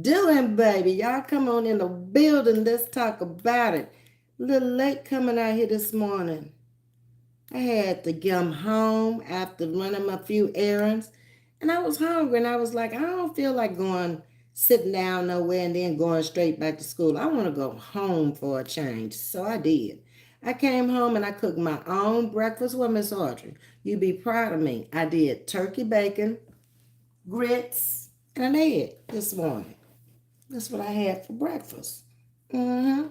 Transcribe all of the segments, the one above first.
doing, baby? Y'all come on in the building. Let's talk about it. A little late coming out here this morning. I had to come home after running a few errands, and I was hungry, and I was like, I don't feel like going sitting down nowhere and then going straight back to school. I want to go home for a change. So I did. I came home and I cooked my own breakfast with Miss Audrey. You'd be proud of me. I did turkey bacon, grits, and an egg this morning. That's what I had for breakfast. Mm-hmm.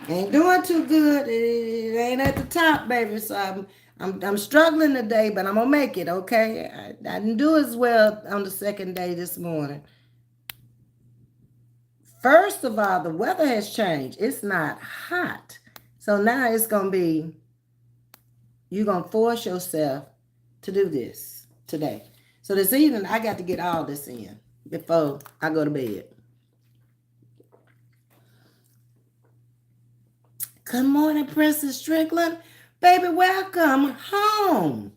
Ain't doing too good. It ain't at the top, baby. So I'm struggling today, but I'm gonna make it. Okay. I didn't do as well on the second day this morning. First of all, the weather has changed. It's not hot, so now it's gonna be. You're gonna force yourself to do this today. So this evening, I got to get all this in before I go to bed. Good morning, Princess Strickland. Baby, welcome home.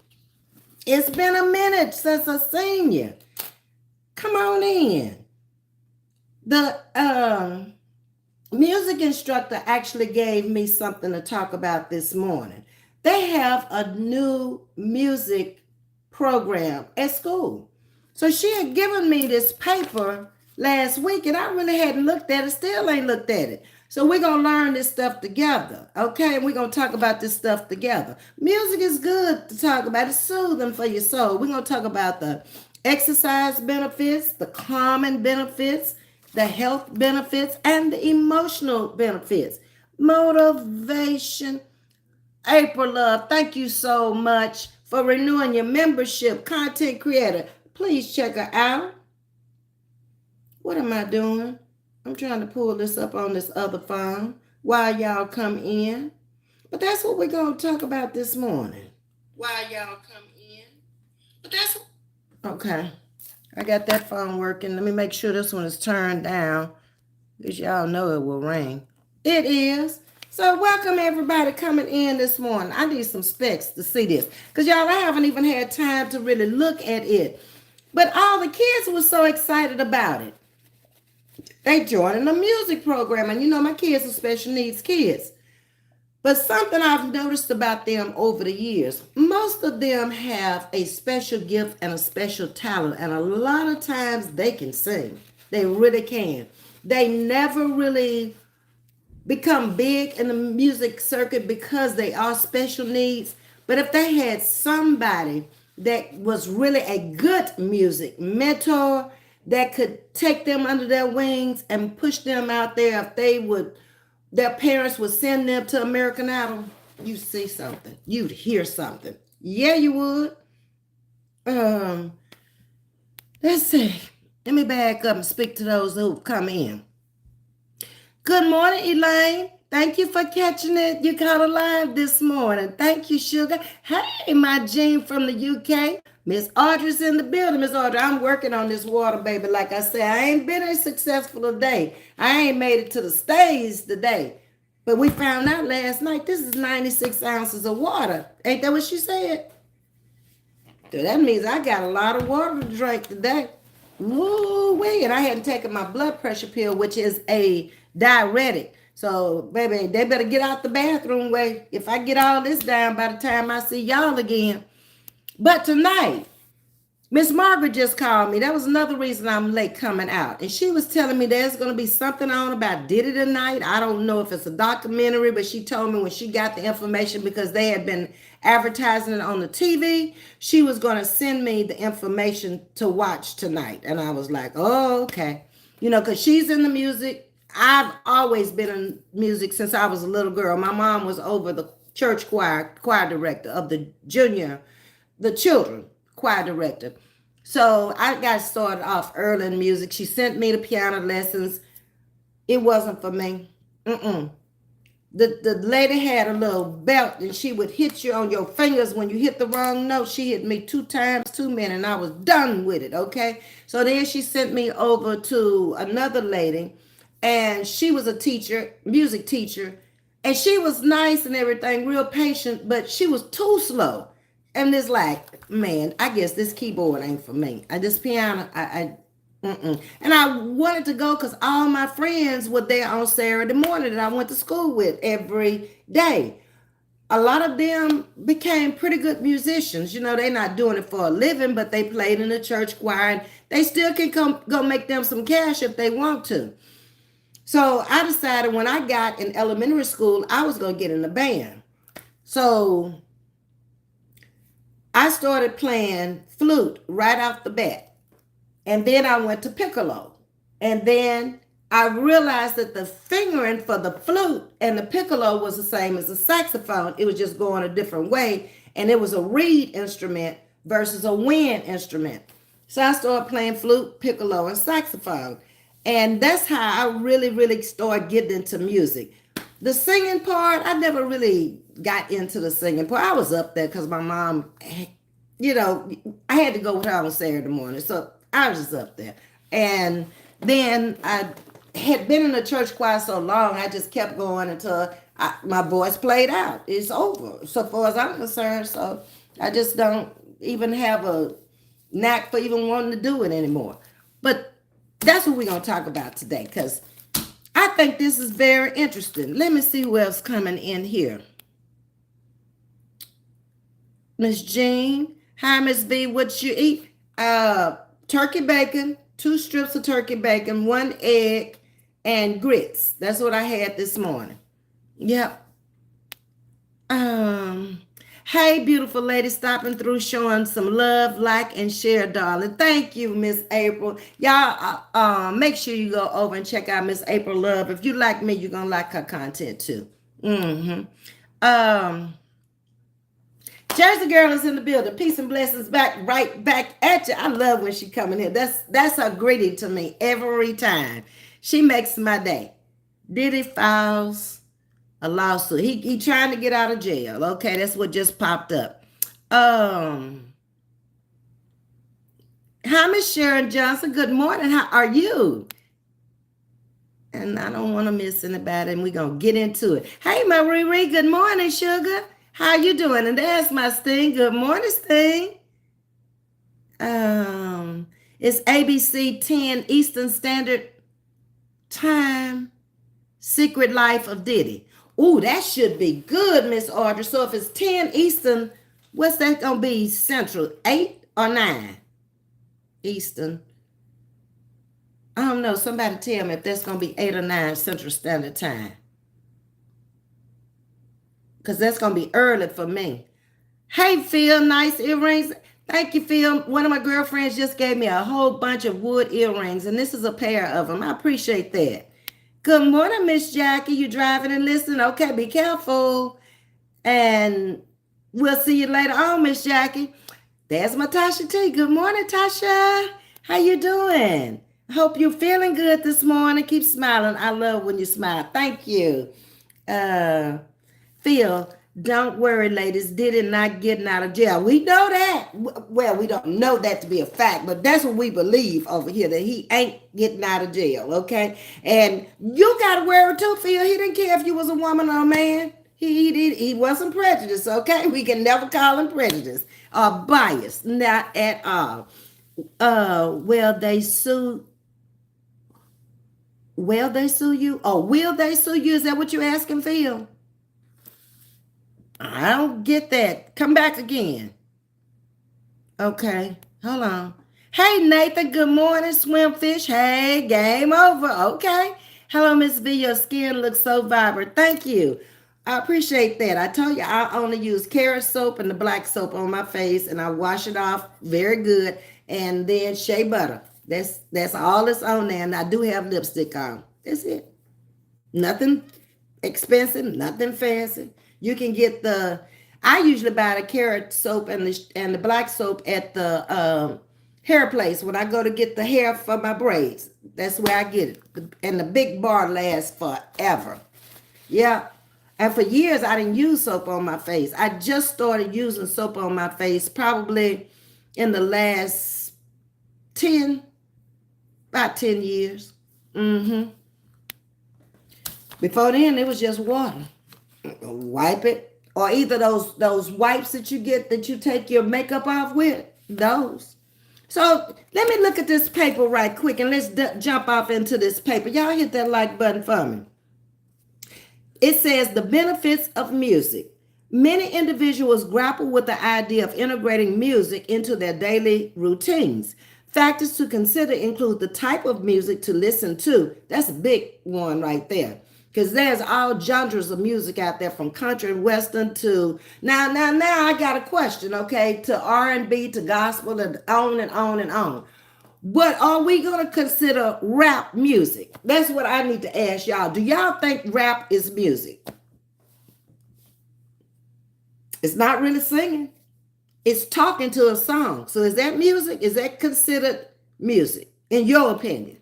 It's been a minute since I seen you. Come on in. The music instructor actually gave me something to talk about this morning. They have a new music program at school. So she had given me this paper last week, and I really hadn't looked at it, still ain't looked at it. So we're going to learn this stuff together, okay? We're going to talk about this stuff together. Music is good to talk about. It's soothing for your soul. We're going to talk about the exercise benefits, the calming benefits, the health benefits, and the emotional benefits. Motivation. April Love, thank you so much for renewing your membership. Content creator, please check her out. What am I doing? I'm trying to pull this up on this other phone while y'all come in. But that's what we're going to talk about this morning. While y'all come in. But that's okay. I got that phone working. Let me make sure this one is turned down, because y'all know it will ring. It is. So welcome everybody coming in this morning. I need some specs to see this, because y'all, I haven't even had time to really look at it. But all the kids were so excited about it. They joining a music program, and you know my kids are special needs kids. But something I've noticed about them over the years, most of them have a special gift and a special talent, and a lot of times they can sing. They really can. They never really become big in the music circuit because they are special needs. But if they had somebody that was really a good music mentor that could take them under their wings and push them out there, if they would, their parents would send them to American Idol, you'd see something. You'd hear something. Yeah, you would. Um, let's see. Let me back up and speak to those who come in. Good morning, Elaine. Thank you for catching it. You caught a live this morning. Thank you, Sugar. Hey, my Jean from the UK. Miss Audrey's in the building. Miss Audrey, I'm working on this water, baby. Like I said, I ain't been as successful today. I ain't made it to the stage today. But we found out last night this is 96 ounces of water. Ain't that what she said? So that means I got a lot of water to drink today. Woo-wee. And I hadn't taken my blood pressure pill, which is a diuretic. So, baby, they better get out the bathroom way if I get all this down by the time I see y'all again. But tonight, Miss Margaret just called me. That was another reason I'm late coming out. And she was telling me there's going to be something on about Diddy tonight. I don't know if it's a documentary, but she told me when she got the information, because they had been advertising it on the TV, she was going to send me the information to watch tonight. And I was like, oh, okay. You know, because she's in the music. I've always been in music since I was a little girl. My mom was over the church choir director of the children choir director. So I got started off early in music. She sent me the piano lessons. It wasn't for me. The lady had a little belt, and she would hit you on your fingers when you hit the wrong note. She hit me 2 times too many, and I was done with it, okay? So then she sent me over to another lady, and she was a teacher, music teacher, and she was nice and everything, real patient, but she was too slow. And it's like, man, I guess this keyboard ain't for me. This piano, And I wanted to go because all my friends were there on Saturday morning that I went to school with every day. A lot of them became pretty good musicians. You know, they're not doing it for a living, but they played in the church choir and they still can come go make them some cash if they want to. So I decided when I got in elementary school, I was going to get in the band. So I started playing flute right off the bat. And then I went to piccolo. And then I realized that the fingering for the flute and the piccolo was the same as the saxophone. It was just going a different way. And it was a reed instrument versus a wind instrument. So I started playing flute, piccolo, and saxophone. And that's how I really, really started getting into music. The singing part, I never really got into the singing part. I was up there because my mom, you know, I had to go with her on Saturday morning. So I was just up there. And then I had been in the church choir so long, I just kept going until my voice played out. It's over, so far as I'm concerned. So I just don't even have a knack for even wanting to do it anymore. But that's what we're going to talk about today because I think this is very interesting. Let me see who else coming in here. Miss Jean. Hi, Ms.V. What you eat? Turkey bacon, 2 strips of turkey bacon, 1 egg, and grits. That's what I had this morning. Yep. Hey, beautiful lady, stopping through, showing some love, like, and share, darling. Thank you, Miss April. Y'all, make sure you go over and check out Miss April Love. If you like me, you're gonna like her content too. Jersey girl is in the building. Peace and blessings right back at you. I love when she come in here. That's her greeting to me every time. She makes my day. Diddy files a lawsuit. He trying to get out of jail. Okay, that's what just popped up. Hi, Miss Sharon Johnson. Good morning. How are you? And I don't want to miss anybody, and we're going to get into it. Hey, Marie. Good morning, sugar. How you doing? And there's my Sting. Good morning, Sting. It's ABC 10 Eastern Standard Time. Secret Life of Diddy. Ooh, that should be good, Miss Audrey. So if it's 10 Eastern, what's that going to be? Central, 8 or 9 Eastern? I don't know. Somebody tell me if that's going to be 8 or 9 Central Standard Time. Because that's going to be early for me. Hey, Phil, nice earrings. Thank you, Phil. One of my girlfriends just gave me a whole bunch of wood earrings, and this is a pair of them. I appreciate that. Good morning, Miss Jackie. You driving and listening? Okay, be careful. And we'll see you later on, Miss Jackie. There's my Tasha T. Good morning, Tasha. How you doing? I hope you're feeling good this morning. Keep smiling. I love when you smile. Thank you. Phil, don't worry, ladies. Diddy not getting out of jail. We know that. Well, we don't know that to be a fact, but that's what we believe over here, that he ain't getting out of jail, okay? And you got to worry too, Phil. He didn't care if you was a woman or a man. He wasn't prejudiced, okay? We can never call him prejudiced or biased, not at all. Will they sue you? Oh, will they sue you? Is that what you're asking, Phil? I don't get that. Come back again. Okay, hold on. Hey, Nathan, good morning, Swimfish. Hey, game over. Okay. Hello, Ms.V. Your skin looks so vibrant. Thank you. I appreciate that. I told you I only use carrot soap and the black soap on my face, and I wash it off very good, and then shea butter. That's all that's on there, and I do have lipstick on. That's it. Nothing expensive, nothing fancy. You can get I usually buy the carrot soap and the black soap at the hair place when I go to get the hair for my braids. That's where I get it. And the big bar lasts forever. Yeah. And for years, I didn't use soap on my face. I just started using soap on my face probably in the last about 10 years. Before then, it was just water. Wipe it, or either those wipes that you get that you take your makeup off with, those. So let me look at this paper right quick and let's jump off into this paper. Y'all hit that like button for me. It says the benefits of music. Many individuals grapple with the idea of integrating music into their daily routines. Factors to consider include the type of music to listen to. That's a big one right there. Because there's all genres of music out there, from country and western to now. I got a question, okay, to R&B, to gospel, and on and on and on. But are we going to consider rap music? That's what I need to ask y'all. Do y'all think rap is music? It's not really singing. It's talking to a song. So is that music? Is that considered music, in your opinion?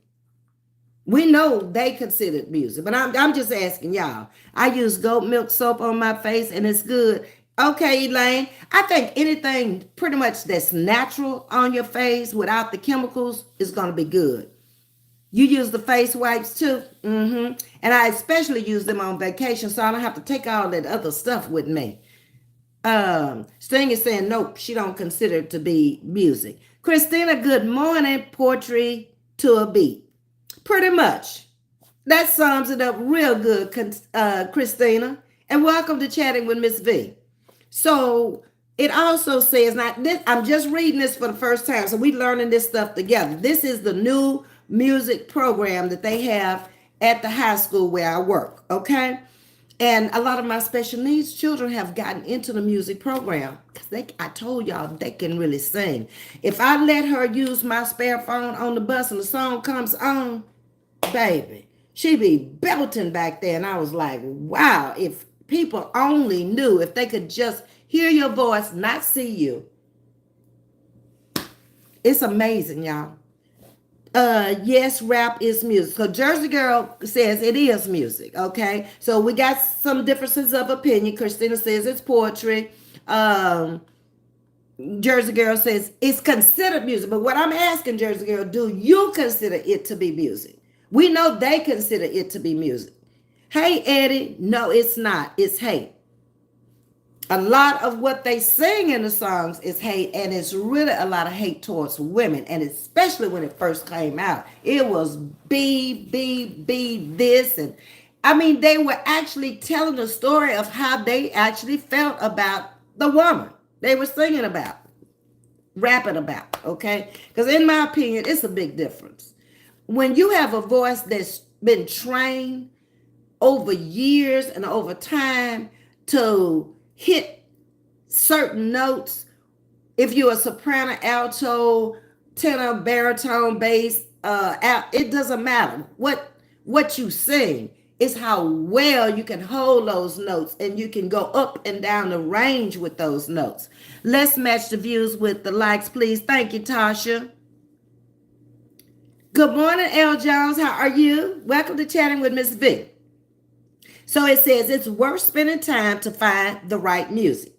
We know they consider it music, but I'm just asking y'all. I use goat milk soap on my face and it's good. Okay, Elaine, I think anything pretty much that's natural on your face without the chemicals is going to be good. You use the face wipes too? Mm-hmm. And I especially use them on vacation so I don't have to take all that other stuff with me. Sting is saying, nope, she don't consider it to be music. Christina, good morning. Poetry to a beat. Pretty much. That sums it up real good, Christina. And welcome to Chatting with Ms.V. So it also says, now this, I'm just reading this for the first time, so we learning this stuff together. This is the new music program that they have at the high school where I work, okay? And a lot of my special needs children have gotten into the music program because I told y'all they can really sing. If I let her use my spare phone on the bus and the song comes on, baby, she be belting back there. And I was like, wow, if people only knew, if they could just hear your voice, not see you. It's amazing, y'all. Yes, rap is music. So Jersey Girl says it is music. Okay, so we got some differences of opinion. Christina says it's poetry. Jersey Girl says it's considered music. But what I'm asking, Jersey Girl, do you consider it to be music? We know they consider it to be music. Hey, Eddie, no, it's not. It's hate. A lot of what they sing in the songs is hate, and it's really a lot of hate towards women, and especially when it first came out. It was be this, and I mean, they were actually telling the story of how they actually felt about the woman they were singing about, rapping about, okay? Because in my opinion, it's a big difference. When you have a voice that's been trained over years and over time to hit certain notes, if you're a soprano, alto, tenor, baritone, bass, it doesn't matter what you sing. It's how well you can hold those notes, and you can go up and down the range with those notes. Let's match the views with the likes, please. Thank you, Tasha. Good morning, L. Jones. How are you? Welcome to Chatting with Ms.V. So it says it's worth spending time to find the right music.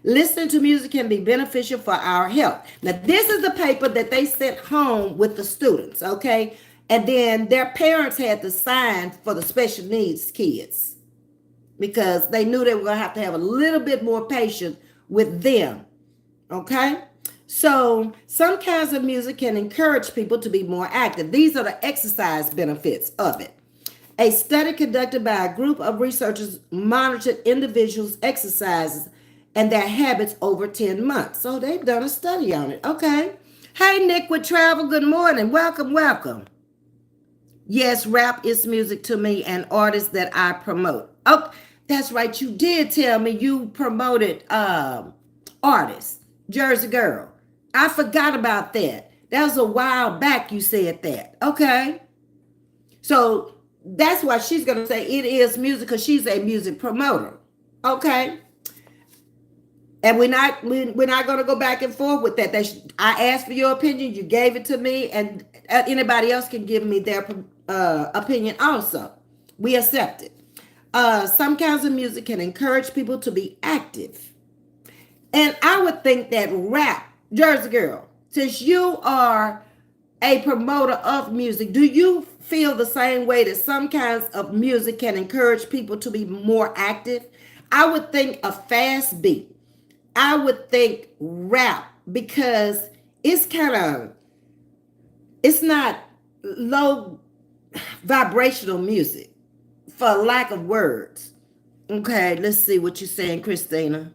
Listening to music can be beneficial for our health. Now, this is the paper that they sent home with the students, okay? And then their parents had to sign for the special needs kids because they knew they were going to have a little bit more patience with them, okay? So some kinds of music can encourage people to be more active. These are the exercise benefits of it. A study conducted by a group of researchers monitored individuals' exercises and their habits over 10 months. So they've done a study on it. Okay. Hey, Nick with Travel. Good morning. Welcome. Yes, rap is music to me and artists that I promote. Oh, that's right. You did tell me you promoted artists. Jersey Girl. I forgot about that. That was a while back you said that. Okay. So that's why she's going to say it is music, because she's a music promoter. Okay. And we're not going to go back and forth with that. I asked for your opinion. You gave it to me, and anybody else can give me their opinion also. We accept it. Some kinds of music can encourage people to be active. And I would think that rap, Jersey Girl, since you are a promoter of music, do you feel the same way that some kinds of music can encourage people to be more active? I would think a fast beat. I would think rap, because it's kind of, it's not low vibrational music, for lack of words. Okay, let's see what you're saying, Christina.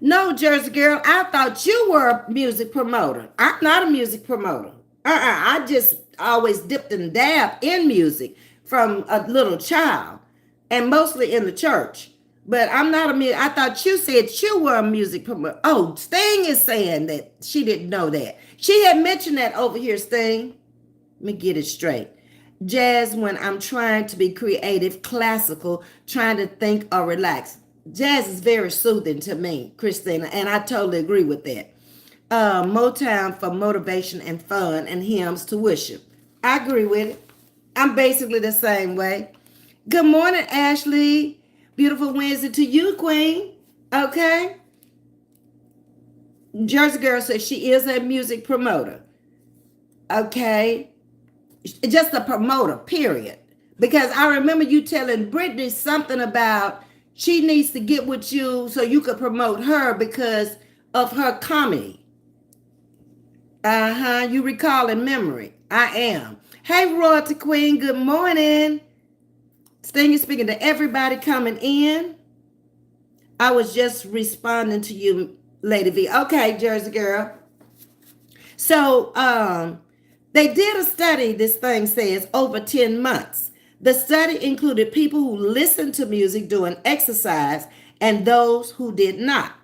No, Jersey girl, I thought you were a music promoter. I'm not a music promoter. I just always dipped and dabbed in music from a little child, and mostly in the church. But I'm not a music. I thought you said you were a music promoter. Oh, Sting is saying that she didn't know that. She had mentioned that over here, Sting. Let me get it straight. Jazz when I'm trying to be creative, classical, trying to think or relax. Jazz is very soothing to me, Christina, and I totally agree with that. Motown for motivation and fun, and hymns to worship. I agree with it. I'm basically the same way. Good morning, Ashley. Beautiful Wednesday to you, Queen. Okay. Jersey Girl says she is a music promoter. Okay. Just a promoter, period. Because I remember you telling Brittany something about she needs to get with you so you could promote her because of her comedy. You recall in memory. I am. Hey, Royalty Queen, good morning. Sting is speaking to everybody coming in. I was just responding to you, Lady V. Okay, Jersey Girl. So, they did a study, this thing says, over 10 months. The study included people who listened to music during exercise and those who did not.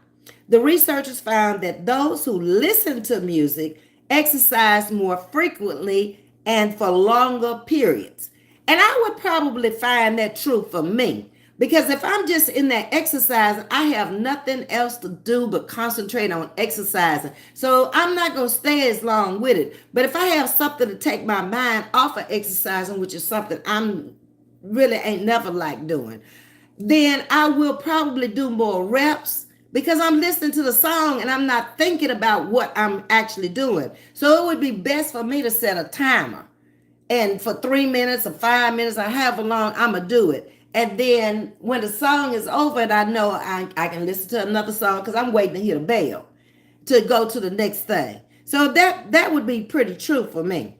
The researchers found that those who listened to music exercised more frequently and for longer periods. And I would probably find that true for me. Because if I'm just in that exercise, I have nothing else to do but concentrate on exercising. So I'm not going to stay as long with it. But if I have something to take my mind off of exercising, which is something I'm really ain't never like doing, then I will probably do more reps because I'm listening to the song and I'm not thinking about what I'm actually doing. So it would be best for me to set a timer. And for 3 minutes or 5 minutes or however long, I'm going to do it. And then when the song is over and I know I can listen to another song because I'm waiting to hear the bell to go to the next thing. So that would be pretty true for me.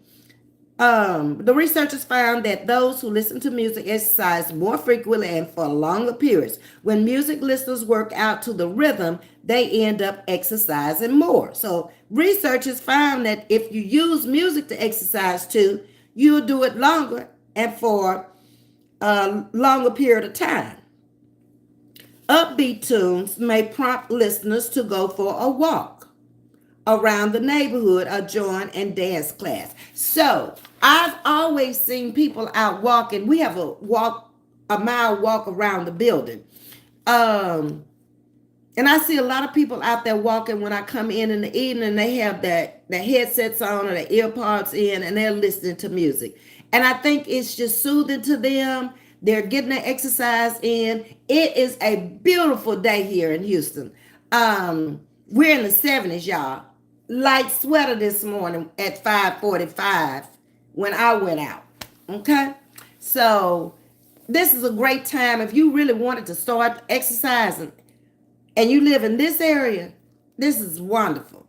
The researchers found that those who listen to music exercise more frequently and for longer periods. When music listeners work out to the rhythm, they end up exercising more. So researchers found that if you use music to exercise to, you'll do it longer and for a longer period of time. Upbeat tunes may prompt listeners to go for a walk around the neighborhood or join in dance class. So I've always seen people out walking. We have a mile walk around the building. And I see a lot of people out there walking when I come in the evening. They have their headsets on or their earpods in and they're listening to music. And I think it's just soothing to them. They're getting their exercise in. It is a beautiful day here in Houston. We're in the 70s, y'all. Light sweater this morning at 5:45 when I went out. Okay? So this is a great time. If you really wanted to start exercising and you live in this area, this is wonderful.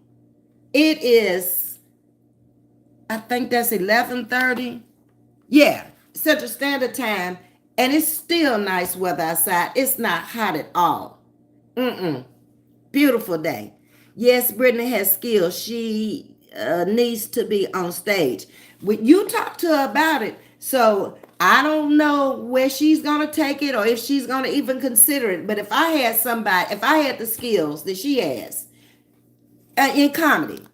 It is, I think that's 11:30. Yeah, Central Standard Time. And it's still nice weather outside. It's not hot at all. Beautiful day. Yes, Brittany has skills. She needs to be on stage. You talk to her about it. So I don't know where she's going to take it or if she's going to even consider it. But if I had the skills that she has in comedy,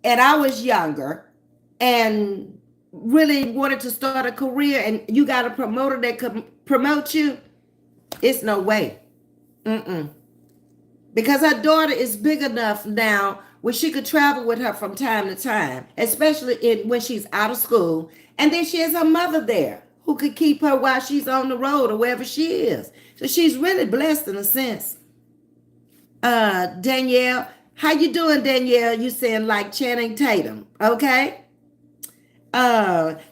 and I was younger and really wanted to start a career and you got a promoter that could promote you, it's no way. Because her daughter is big enough now where she could travel with her from time to time, especially when she's out of school. And then she has her mother there who could keep her while she's on the road or wherever she is. So she's really blessed in a sense. Danielle, how you doing, Danielle? You saying like Channing Tatum, okay?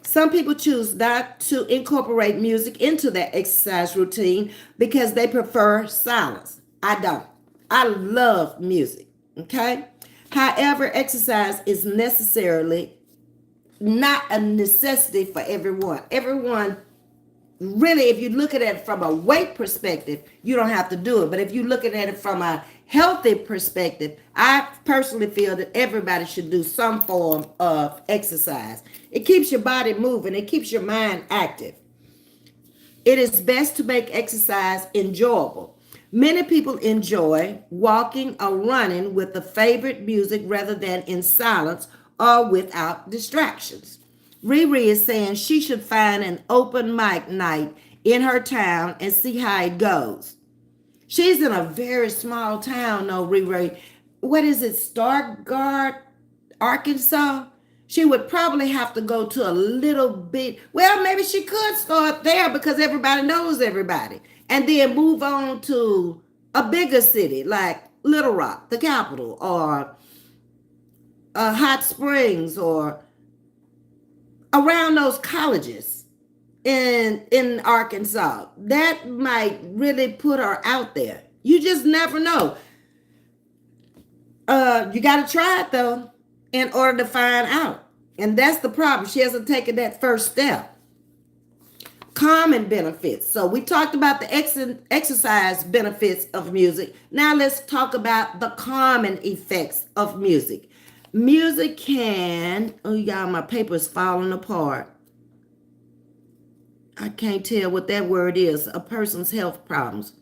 Some people choose not to incorporate music into their exercise routine because they prefer silence. I don't. I love music. Okay. However, exercise is necessarily not a necessity for everyone. Everyone really, if you look at it from a weight perspective, you don't have to do it. But if you look at it from a healthy perspective, I personally feel that everybody should do some form of exercise. It keeps your body moving, it keeps your mind active. It is best to make exercise enjoyable. Many people enjoy walking or running with the favorite music rather than in silence or without distractions. Riri is saying she should find an open mic night in her town and see how it goes. She's in a very small town, though, Riri. What is it, Stargard, Arkansas? She would probably have to go to a little bit. Well, maybe she could start there because everybody knows everybody. And then move on to a bigger city like Little Rock, the capital, or Hot Springs, or around those colleges in Arkansas. That might really put her out there. You just never know. You got to try it though in order to find out. And that's the problem. She hasn't taken that first step. Common benefits. So we talked about the exercise benefits of music. Now let's talk about the common effects of music. Music can, oh y'all, my paper is falling apart. I can't tell what that word is. A person's health problems.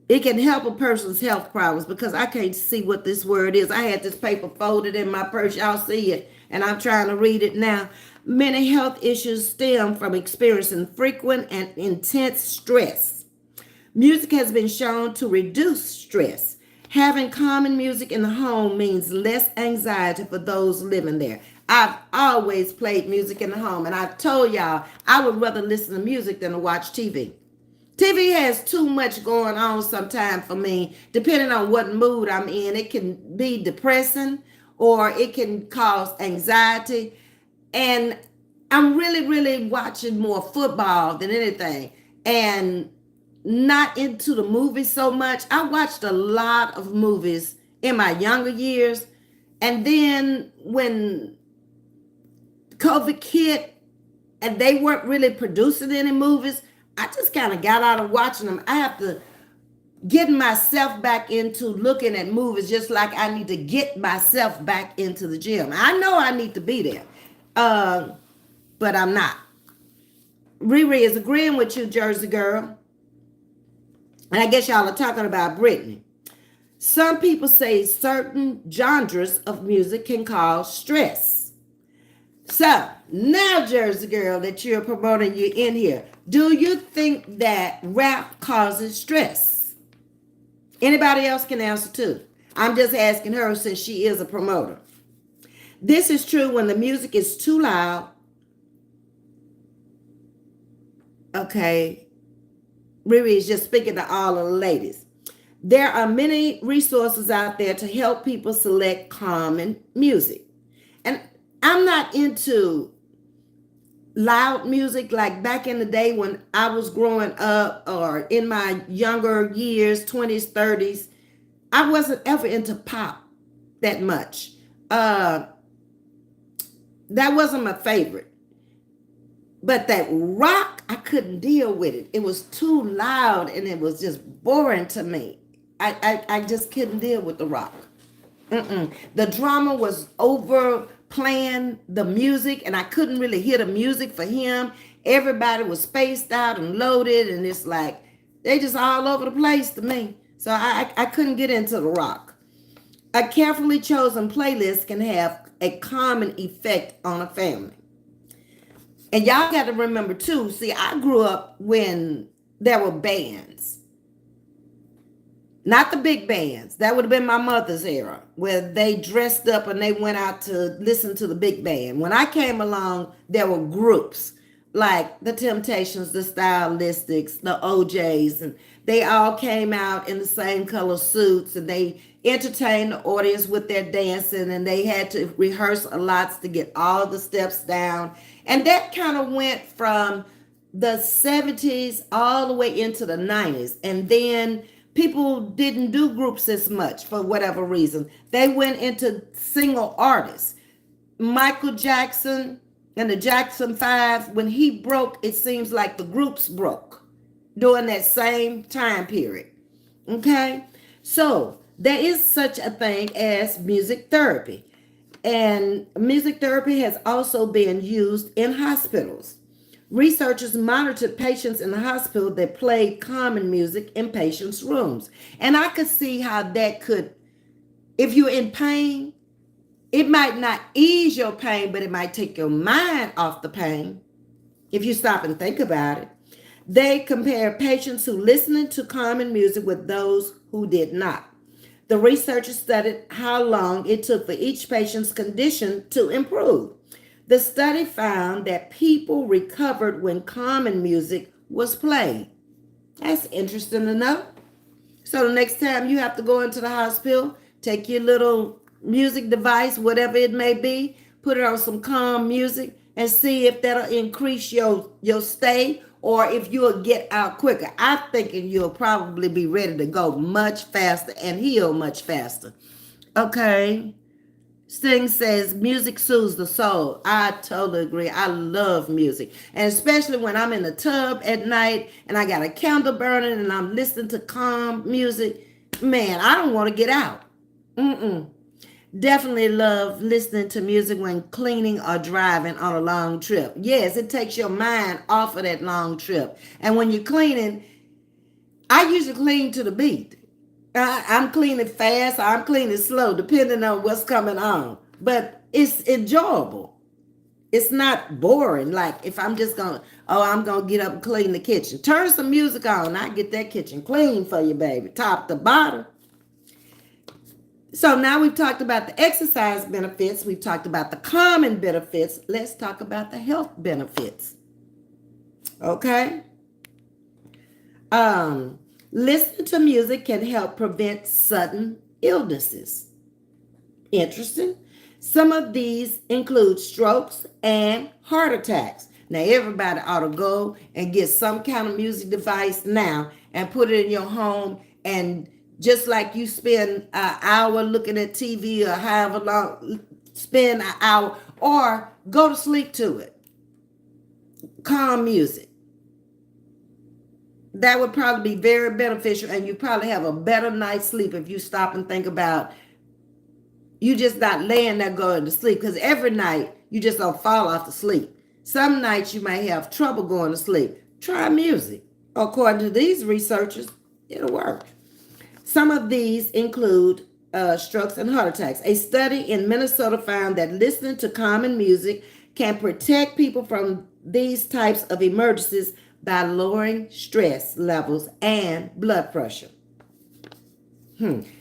It can help a person's health problems because I can't see what this word is. I had this paper folded in my purse. Y'all see it, and I'm trying to read it now. Many health issues stem from experiencing frequent and intense stress. Music has been shown to reduce stress. Having common music in the home means less anxiety for those living there. I've always played music in the home, and I've told y'all I would rather listen to music than to watch TV. TV has too much going on sometimes for me, depending on what mood I'm in. It can be depressing or it can cause anxiety. And I'm really, really watching more football than anything and not into the movies so much. I watched a lot of movies in my younger years. And then when COVID hit and they weren't really producing any movies, I just kind of got out of watching them. I have to get myself back into looking at movies just like I need to get myself back into the gym. I know I need to be there, but I'm not. Riri is agreeing with you, Jersey girl. And I guess y'all are talking about Britney. Some people say certain genres of music can cause stress. So now, Jersey girl, that you're promoting you in here, do you think that rap causes stress? Anybody else can answer too. I'm just asking her since she is a promoter. This is true when the music is too loud. Okay. Riri is just speaking to all of the ladies. There are many resources out there to help people select common music. And I'm not into loud music like back in the day when I was growing up or in my younger years, 20s, 30s. I wasn't ever into pop that much. That wasn't my favorite. But that rock, I couldn't deal with it. It was too loud and it was just boring to me. I just couldn't deal with the rock. The drama was overplaying the music, and I couldn't really hear the music for him. Everybody was spaced out and loaded, and it's like they just all over the place to me. So I couldn't get into the rock. A carefully chosen playlist can have a common effect on a family. And y'all got to remember too, see, I grew up when there were bands. Not the big bands. That would have been my mother's era, where they dressed up and they went out to listen to the big band. When I came along, there were groups like the Temptations, the Stylistics, the OJs, and they all came out in the same color suits, and they entertained the audience with their dancing, and they had to rehearse a lot to get all the steps down. And that kind of went from the 70s all the way into the 90s. And then People didn't do groups as much for whatever reason. They went into single artists. Michael Jackson and the Jackson Five, when he broke, it seems like the groups broke during that same time period. Okay? So there is such a thing as music therapy. And music therapy has also been used in hospitals. Researchers monitored patients in the hospital that played common music in patients' rooms. And I could see how that could, if you're in pain, it might not ease your pain, but it might take your mind off the pain if you stop and think about it. They compared patients who listened to common music with those who did not. The researchers studied how long it took for each patient's condition to improve. The study found that people recovered when common music was played. That's interesting to know. So the next time you have to go into the hospital, take your little music device, whatever it may be, put it on some calm music and see if that'll increase your stay or if you'll get out quicker. I'm thinking you'll probably be ready to go much faster and heal much faster. Okay. Sting says music soothes the soul. I totally agree. I love music. And especially when I'm in the tub at night and I got a candle burning and I'm listening to calm music. Man, I don't want to get out. Definitely love listening to music when cleaning or driving on a long trip. Yes, it takes your mind off of that long trip. And when you're cleaning, I usually clean to the beat. I'm cleaning fast or I'm cleaning slow, depending on what's coming on. But it's enjoyable. It's not boring. Like if I'm just going, I'm going to get up and clean the kitchen. Turn some music on. I get that kitchen clean for you, baby. Top to bottom. So now we've talked about the exercise benefits. We've talked about the common benefits. Let's talk about the health benefits. Okay? Listening to music can help prevent sudden illnesses. Interesting. Some of these include strokes and heart attacks. Now, everybody ought to go and get some kind of music device now and put it in your home, and just like you spend an hour looking at TV or however long, spend an hour or go to sleep to it. Calm music. That would probably be very beneficial, and you probably have a better night's sleep if you stop and think about you just not laying there going to sleep, because every night you just don't fall off to sleep. Some nights you may have trouble going to sleep. Try music. According to these researchers, it'll work. Some of these include strokes and heart attacks. A study in Minnesota found that listening to common music can protect people from these types of emergencies by lowering stress levels and blood pressure.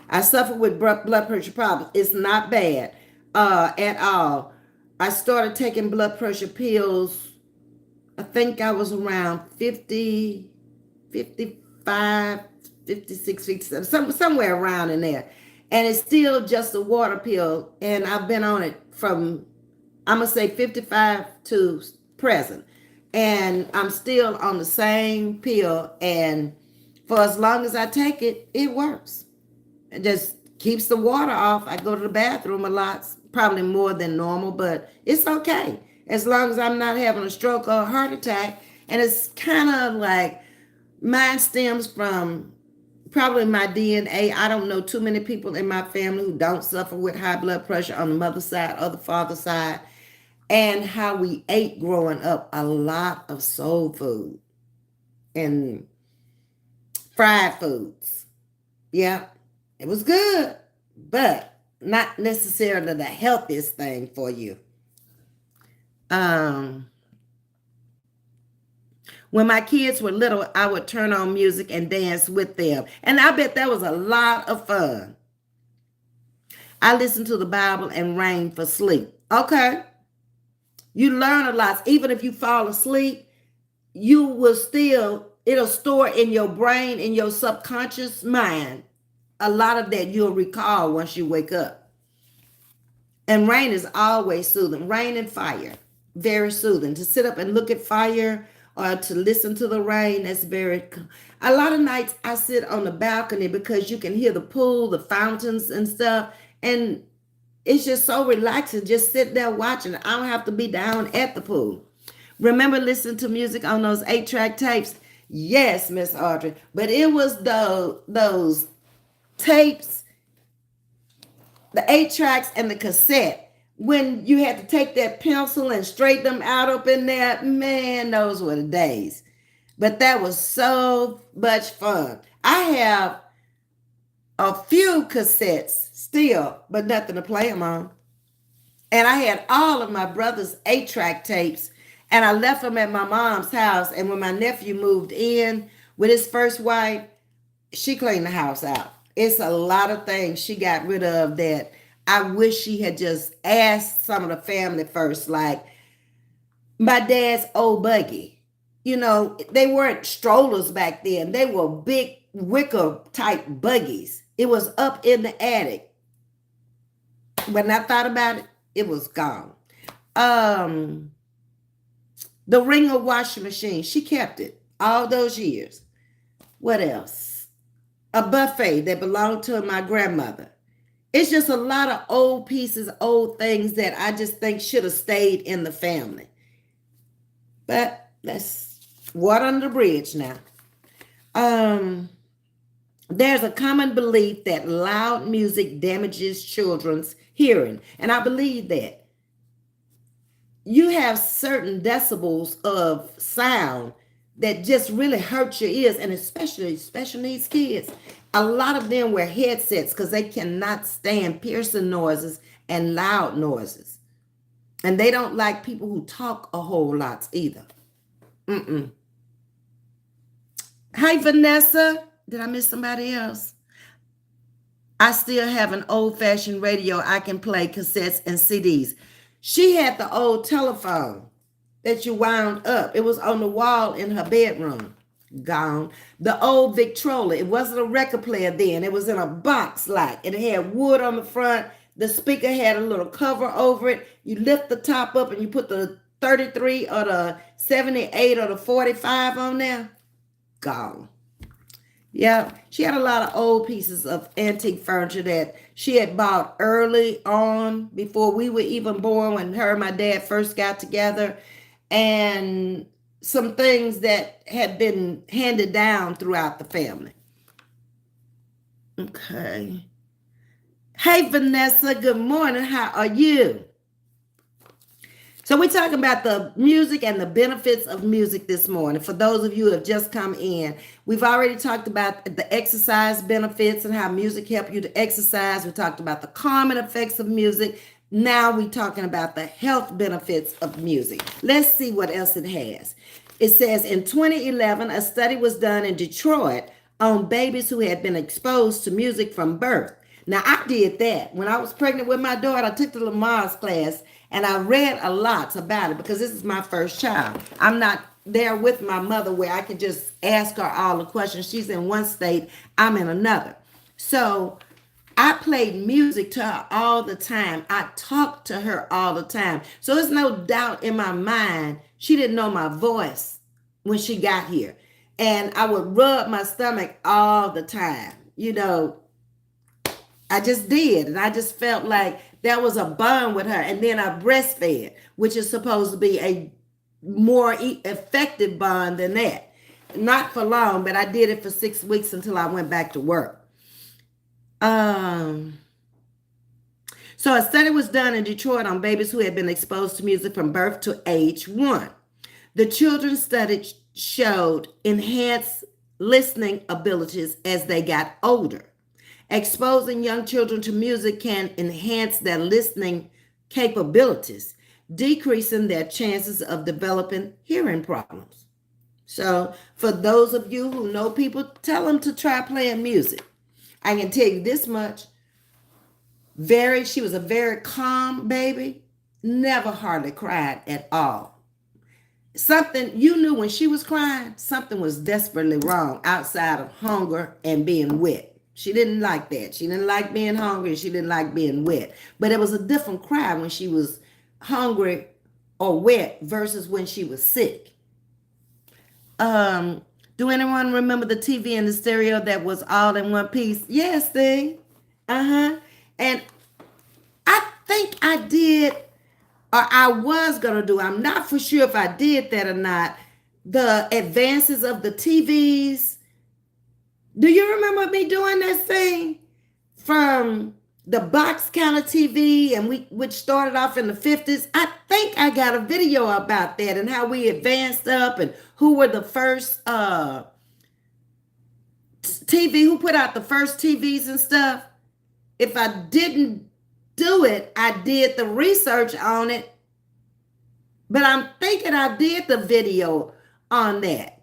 I suffer with blood pressure problems. It's not bad at all. I started taking blood pressure pills, I think I was around 50, 55, 56, 57, somewhere around in there. And it's still just a water pill. And I've been on it from, I'm going to say 55 to present. And I'm still on the same pill. And for as long as I take it, it works. It just keeps the water off. I go to the bathroom a lot, probably more than normal, but it's okay. As long as I'm not having a stroke or a heart attack. And it's kind of like mine stems from probably my DNA. I don't know too many people in my family who don't suffer with high blood pressure on the mother's side or the father's side. And how we ate growing up, a lot of soul food and fried foods. Yeah, it was good, but not necessarily the healthiest thing for you. When my kids were little, I would turn on music and dance with them. And I bet that was a lot of fun. I listened to the Bible and rain for sleep. Okay. You learn a lot. Even if you fall asleep, you will still, it'll store in your brain, in your subconscious mind. A lot of that you'll recall once you wake up. And rain is always soothing. Rain and fire, very soothing. To sit up and look at fire or to listen to the rain. That's a lot of nights I sit on the balcony because you can hear the pool, the fountains and stuff. And it's just so relaxing. Just sit there watching. I don't have to be down at the pool. Remember listening to music on those 8-track tapes? Yes, Miss Audrey. But it was those tapes, the 8 tracks and the cassette. When you had to take that pencil and straighten them out up in there, man, those were the days. But that was so much fun. I have a few cassettes still, but nothing to play them on. And I had all of my brother's 8-track tapes, and I left them at my mom's house. And when my nephew moved in with his first wife, she cleaned the house out. It's a lot of things she got rid of that I wish she had just asked some of the family first, like my dad's old buggy. You know, they weren't strollers back then. They were big wicker type buggies. It was up in the attic. When I thought about it, it was gone. The Ringer washing machine, she kept it all those years. What else? A buffet that belonged to my grandmother. It's just a lot of old pieces, old things that I just think should have stayed in the family. But that's water under the bridge now. There's a common belief that loud music damages children's hearing. And I believe that. You have certain decibels of sound that just really hurt your ears, and especially special needs kids. A lot of them wear headsets because they cannot stand piercing noises and loud noises. And they don't like people who talk a whole lot either. Hi, Vanessa. Did I miss somebody else? I still have an old-fashioned radio. I can play cassettes and CDs. She had the old telephone that you wound up. It was on the wall in her bedroom. Gone. The old Victrola. It wasn't a record player then. It was in a box like. It had wood on the front. The speaker had a little cover over it. You lift the top up and you put the 33 or the 78 or the 45 on there. Gone. Yeah, she had a lot of old pieces of antique furniture that she had bought early on before we were even born, when her and my dad first got together, and some things that had been handed down throughout the family. Okay. Hey, Vanessa, good morning. How are you? So we're talking about the music and the benefits of music this morning. For those of you who have just come in, we've already talked about the exercise benefits and how music helps you to exercise. We talked about the calming effects of music. Now we're talking about the health benefits of music. Let's see what else it has. It says in 2011, a study was done in Detroit on babies who had been exposed to music from birth. Now, I did that. When I was pregnant with my daughter, I took the Lamar's class, and I read a lot about it because this is my first child. I'm not there with my mother where I can just ask her all the questions. She's in one state, I'm in another. So I played music to her all the time. I talked to her all the time. So there's no doubt in my mind she didn't know my voice when she got here. And I would rub my stomach all the time. You know, I just did. And I just felt like there was a bond with her. And then I breastfed, which is supposed to be a more effective bond than that. Not for long, but I did it for 6 weeks until I went back to work. So a study was done in Detroit on babies who had been exposed to music from birth to age 1. The children's study showed enhanced listening abilities as they got older. Exposing young children to music can enhance their listening capabilities, decreasing their chances of developing hearing problems. So for those of you who know people, tell them to try playing music. I can tell you this much. She was a very calm baby, never hardly cried at all. Something, you knew when she was crying, something was desperately wrong outside of hunger and being wet. She didn't like that. She didn't like being hungry. She didn't like being wet. But it was a different cry when she was hungry or wet versus when she was sick. Um, do anyone remember the TV and the stereo that was all in one piece? Yes, thing. Uh-huh. And I think I did, or I was gonna do. I'm not for sure if I did that or not. The advances of the TVs. Do you remember me doing that thing from the box kind of TV, and which started off in the 50s? I think I got a video about that and how we advanced up and who were the first TV, who put out the first TVs and stuff. If I didn't do it, I did the research on it, but I'm thinking I did the video on that.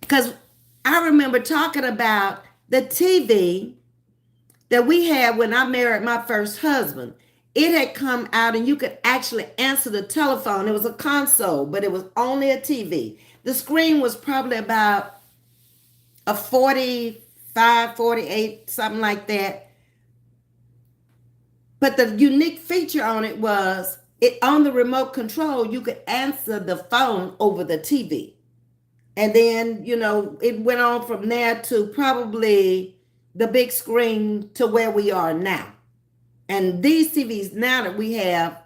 Because I remember talking about the TV that we had when I married my first husband. It had come out and you could actually answer the telephone. It was a console, but it was only a TV. The screen was probably about a 45, 48, something like that. But the unique feature on it was on the remote control, you could answer the phone over the TV. And then, it went on from there to probably the big screen to where we are now. And these TVs now that we have,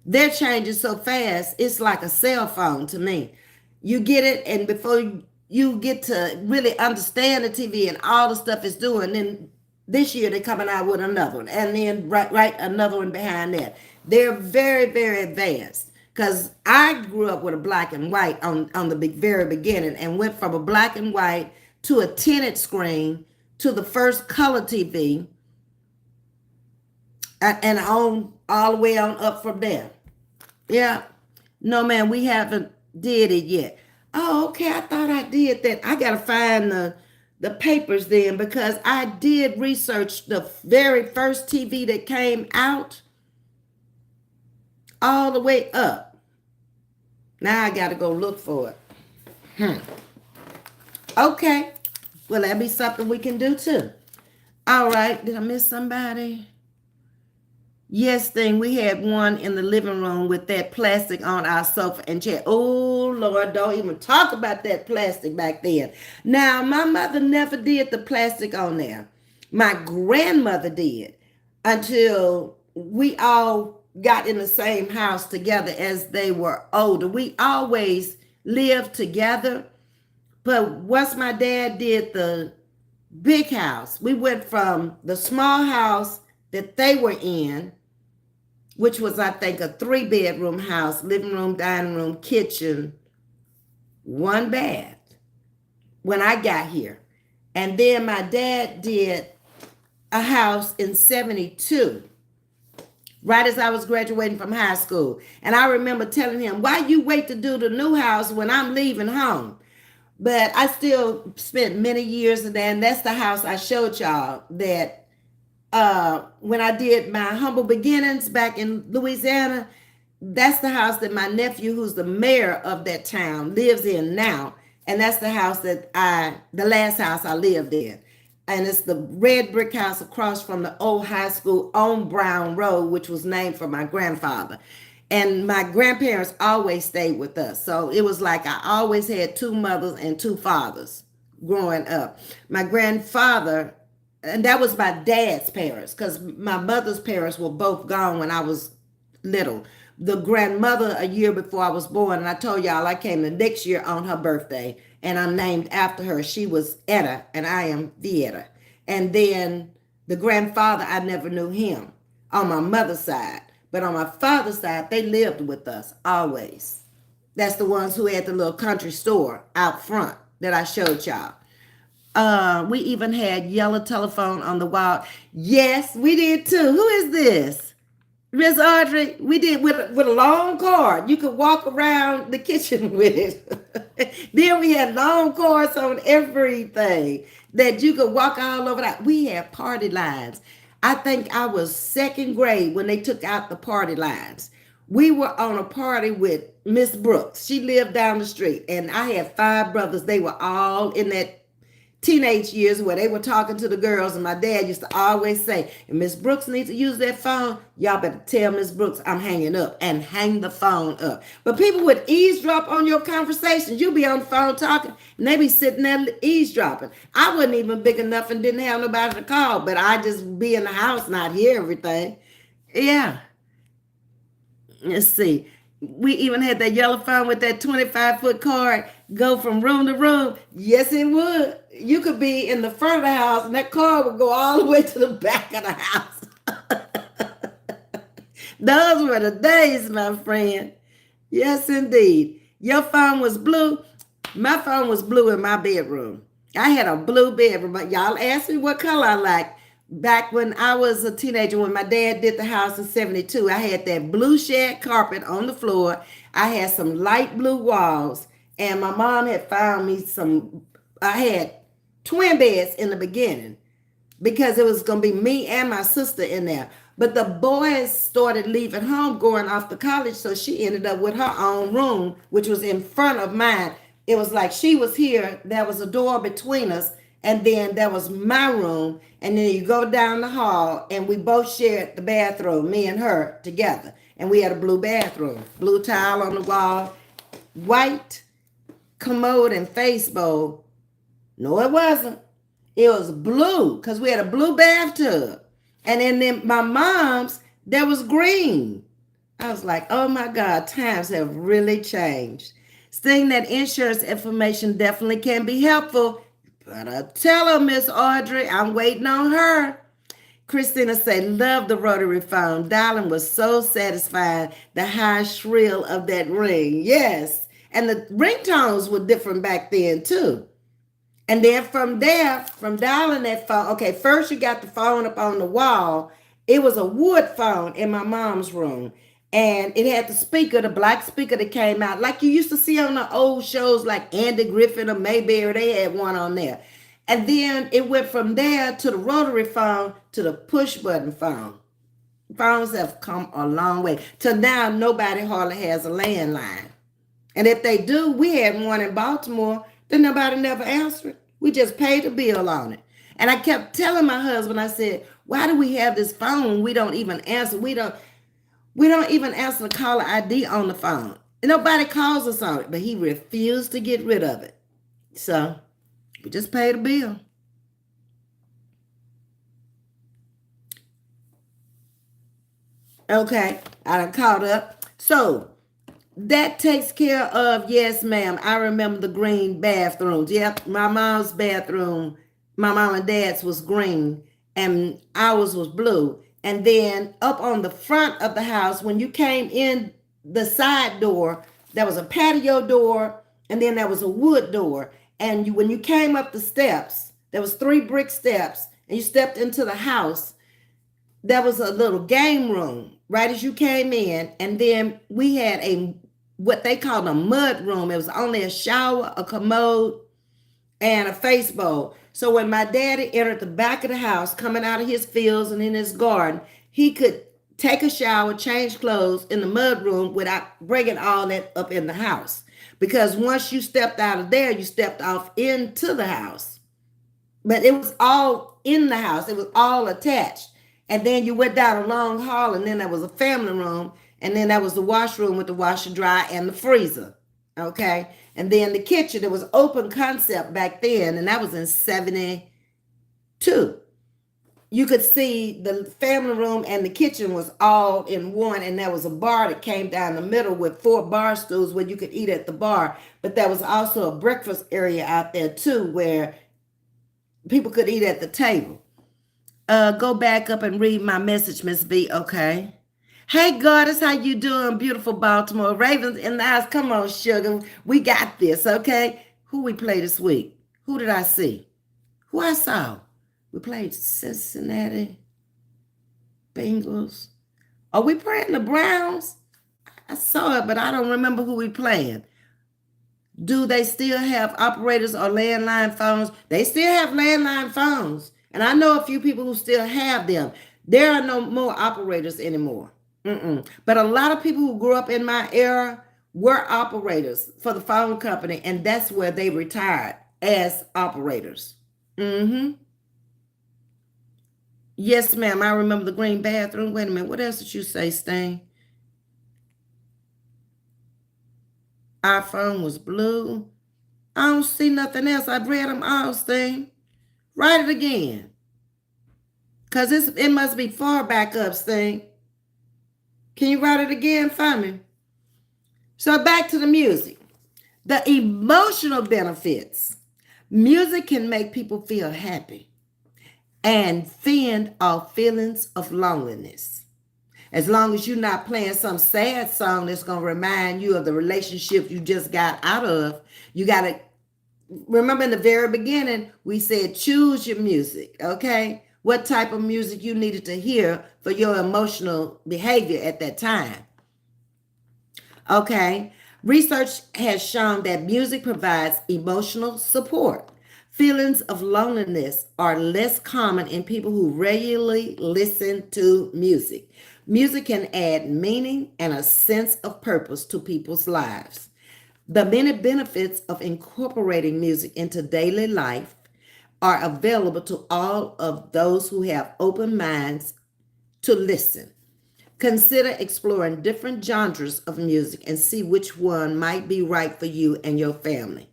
they're changing so fast, it's like a cell phone to me. You get it, and before you get to really understand the TV and all the stuff it's doing, then this year they're coming out with another one, and then right another one behind that. They're very, very advanced. Because I grew up with a black and white on the very beginning, and went from a black and white to a tinted screen to the first color TV, and on all the way on up from there. Yeah. No, man, we haven't did it yet. Oh, okay. I thought I did that. I gotta find the papers then, because I did research the very first TV that came out all the way up. Now I gotta go look for it. Okay. Well, that'd be something we can do too. All right. Did I miss somebody? Yes, thing. We had one in the living room with that plastic on our sofa and chair. Oh, Lord, don't even talk about that plastic back then. Now, my mother never did the plastic on there. My grandmother did, until we all got in the same house together as they were older. We always lived together. But once my dad did the big house, we went from the small house that they were in, which was, I think, a 3-bedroom house, living room, dining room, kitchen, 1 bath when I got here. And then my dad did a house in 72, right as I was graduating from high school. And I remember telling him, why you wait to do the new house when I'm leaving home? But I still spent many years in there, and that's the house I showed y'all that when I did my humble beginnings back in Louisiana. That's the house that my nephew, who's the mayor of that town, lives in now. And that's the house that the last house I lived in. And it's the red brick house across from the old high school on Brown Road, which was named for my grandfather. And my grandparents always stayed with us. So it was like I always had 2 mothers and 2 fathers growing up. My grandfather, and that was my dad's parents, because my mother's parents were both gone when I was little. The grandmother a year before I was born, and I told y'all I came the next year on her birthday, and I'm named after her. She was Etta, and I am the Etta. And then the grandfather, I never knew him on my mother's side. But on my father's side, they lived with us always. That's the ones who had the little country store out front that I showed y'all. We even had yellow telephone on the wall. Yes, we did too. Who is this? Miss Audrey? We did with a long cord. You could walk around the kitchen with it. Then we had long cords on everything that you could walk all over that. We had party lines. I think I was 2nd grade when they took out the party lines. We were on a party with Miss Brooks. She lived down the street, and I had 5 brothers. They were all in that teenage years where they were talking to the girls, and my dad used to always say, if Miss Brooks needs to use that phone, y'all better tell Miss Brooks I'm hanging up, and hang the phone up. But people would eavesdrop on your conversations. You be on the phone talking, and they be sitting there eavesdropping. I wasn't even big enough and didn't have nobody to call, but I just be in the house, not hear everything. Yeah. Let's see. We even had that yellow phone with that 25-foot cord go from room to room. Yes, it would. You could be in the front of the house and that cord would go all the way to the back of the house. Those were the days, my friend. Yes, indeed. Your phone was blue. My phone was blue in my bedroom. I had a blue bedroom. But y'all asked me what color I liked. Back when I was a teenager, when my dad did the house in 72, I had that blue shag carpet on the floor. I had some light blue walls. And my mom had found me I had twin beds in the beginning because it was going to be me and my sister in there. But the boys started leaving home, going off to college, so she ended up with her own room, which was in front of mine. It was like she was here, there was a door between us, and then there was my room, and then you go down the hall, and we both shared the bathroom, me and her together. And we had a blue bathroom, blue tile on the wall, white commode and face bowl. No, it wasn't. It was blue because we had a blue bathtub. And then my mom's, there was green. I was like, oh my God, times have really changed. Seeing that insurance information definitely can be helpful. But tell her, Miss Audrey, I'm waiting on her. Christina said, love the rotary phone. Dialing was so satisfying. The high shrill of that ring. Yes. And the ringtones were different back then too. And then from there, from dialing that phone, okay, first you got the phone up on the wall. It was a wood phone in my mom's room. And it had the speaker, the black speaker that came out, like you used to see on the old shows like Andy Griffin or Mayberry. They had one on there. And then it went from there to the rotary phone to the push button phone. Phones have come a long way. Till now, nobody hardly has a landline. And if they do, we had one in Baltimore, then nobody never answered. We just paid a bill on it. And I kept telling my husband, I said, why do we have this phone? We don't even answer. We don't even answer the caller ID on the phone. And nobody calls us on it, but he refused to get rid of it. So we just paid a bill. Okay, I done caught up. So that takes care of, yes, ma'am. I remember the green bathrooms. Yep, my mom's bathroom, my mom and dad's was green, and ours was blue. And then up on the front of the house, when you came in the side door, there was a patio door, and then there was a wood door. And when you came up the steps, there was 3 brick steps, and you stepped into the house. There was a little game room right as you came in, and then we had what they called a mud room. It was only a shower, a commode, and a face bowl. So when my daddy entered the back of the house, coming out of his fields and in his garden, he could take a shower, change clothes in the mud room without bringing all that up in the house. Because once you stepped out of there, you stepped off into the house. But it was all in the house. It was all attached. And then you went down a long hall, and then there was a family room, and then there was the washroom with the washer dry and the freezer. Okay. And then the kitchen, it was open concept back then, and that was in 72. You could see the family room and the kitchen was all in one, and there was a bar that came down the middle with 4 bar stools where you could eat at the bar. But there was also a breakfast area out there too where people could eat at the table. Go back up and read my message, Ms.V. Okay. Hey, Goddess, how you doing? Beautiful Baltimore. Ravens in the house. Come on, sugar. We got this, okay? Who we play this week? Who did I see? Who I saw? We played Cincinnati Bengals. Are we playing the Browns? I saw it, but I don't remember who we playing. Do they still have operators or landline phones? They still have landline phones. And I know a few people who still have them. There are no more operators anymore. But a lot of people who grew up in my era were operators for the phone company, and that's where they retired as operators. Mm-hmm. Yes, ma'am. I remember the green bathroom. Wait a minute. What else did you say, Sting? Our phone was blue. I don't see nothing else. I've read them all, Sting. Write it again. Because it must be far back up, Sting. Can you write it again for me? So back to the music. The emotional benefits. Music can make people feel happy and fend off feelings of loneliness. As long as you're not playing some sad song that's going to remind you of the relationship you just got out of, you got to remember in the very beginning, we said choose your music, okay? What type of music you needed to hear for your emotional behavior at that time. Okay. Research has shown that music provides emotional support. Feelings of loneliness are less common in people who regularly listen to music. Music can add meaning and a sense of purpose to people's lives. The many benefits of incorporating music into daily life are available to all of those who have open minds to listen. Consider exploring different genres of music and see which one might be right for you and your family.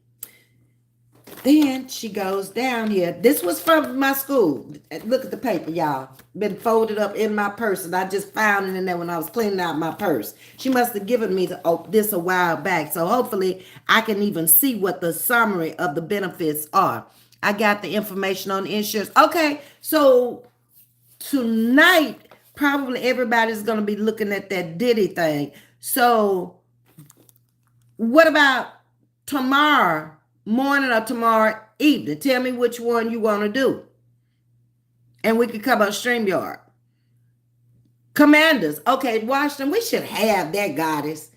Then she goes down here. This was from my school. Look at the paper, y'all. Been folded up in my purse, and I just found it in there when I was cleaning out my purse. She must have given me this a while back, so hopefully I can even see what the summary of the benefits are. I got the information on insurance. Okay, so tonight probably everybody's going to be looking at that Diddy thing. So what about tomorrow morning or tomorrow evening? Tell me which one you want to do. And we could come on StreamYard. Commanders. Okay, Washington, we should have that, goddess.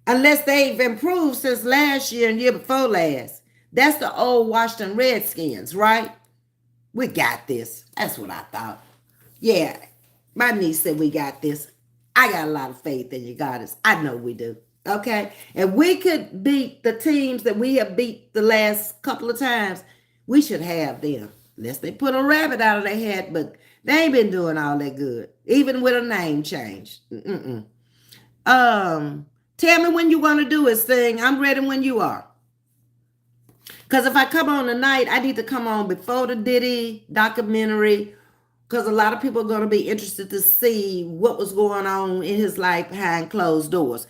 Unless they've improved since last year and year before last. That's the old Washington Redskins, right? We got this. That's what I thought. Yeah, my niece said we got this. I got a lot of faith in you, goddess. I know we do. Okay? And we could beat the teams that we have beat the last couple of times. We should have them. Unless they put a rabbit out of their hat, but they ain't been doing all that good. Even with a name change. Tell me when you want to do this thing. I'm ready when you are. Because if I come on tonight, I need to come on before the Diddy documentary, because a lot of people are going to be interested to see what was going on in his life behind closed doors.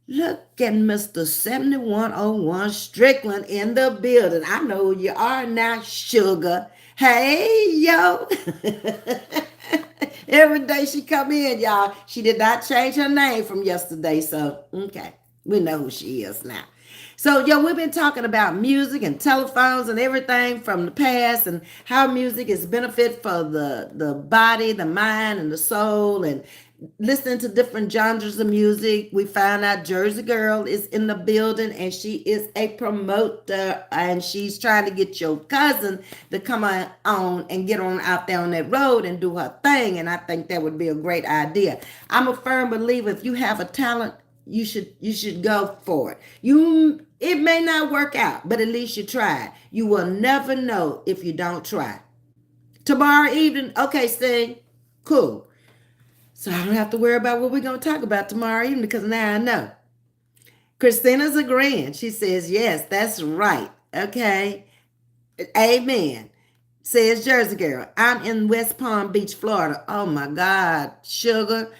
Look at Mr. 7101 Strickland in the building. I know who you are now, sugar. Hey, yo. Every day she come in, y'all. She did not change her name from yesterday. So, okay. We know who she is now. So, yo, we've been talking about music and telephones and everything from the past and how music is benefit for the body, the mind, and the soul, and listening to different genres of music. We found out Jersey Girl is in the building and she is a promoter and she's trying to get your cousin to come on and get on out there on that road and do her thing. And I think that would be a great idea. I'm a firm believer if you have a talent, you should go for it. It may not work out, but at least you tried. You will never know if you don't try. Tomorrow evening, okay, Sting, cool. So I don't have to worry about what we're going to talk about tomorrow evening because now I know. Christina's agreeing. She says, yes, that's right. Okay. Amen. Says Jersey Girl. I'm in West Palm Beach, Florida. Oh my God, sugar.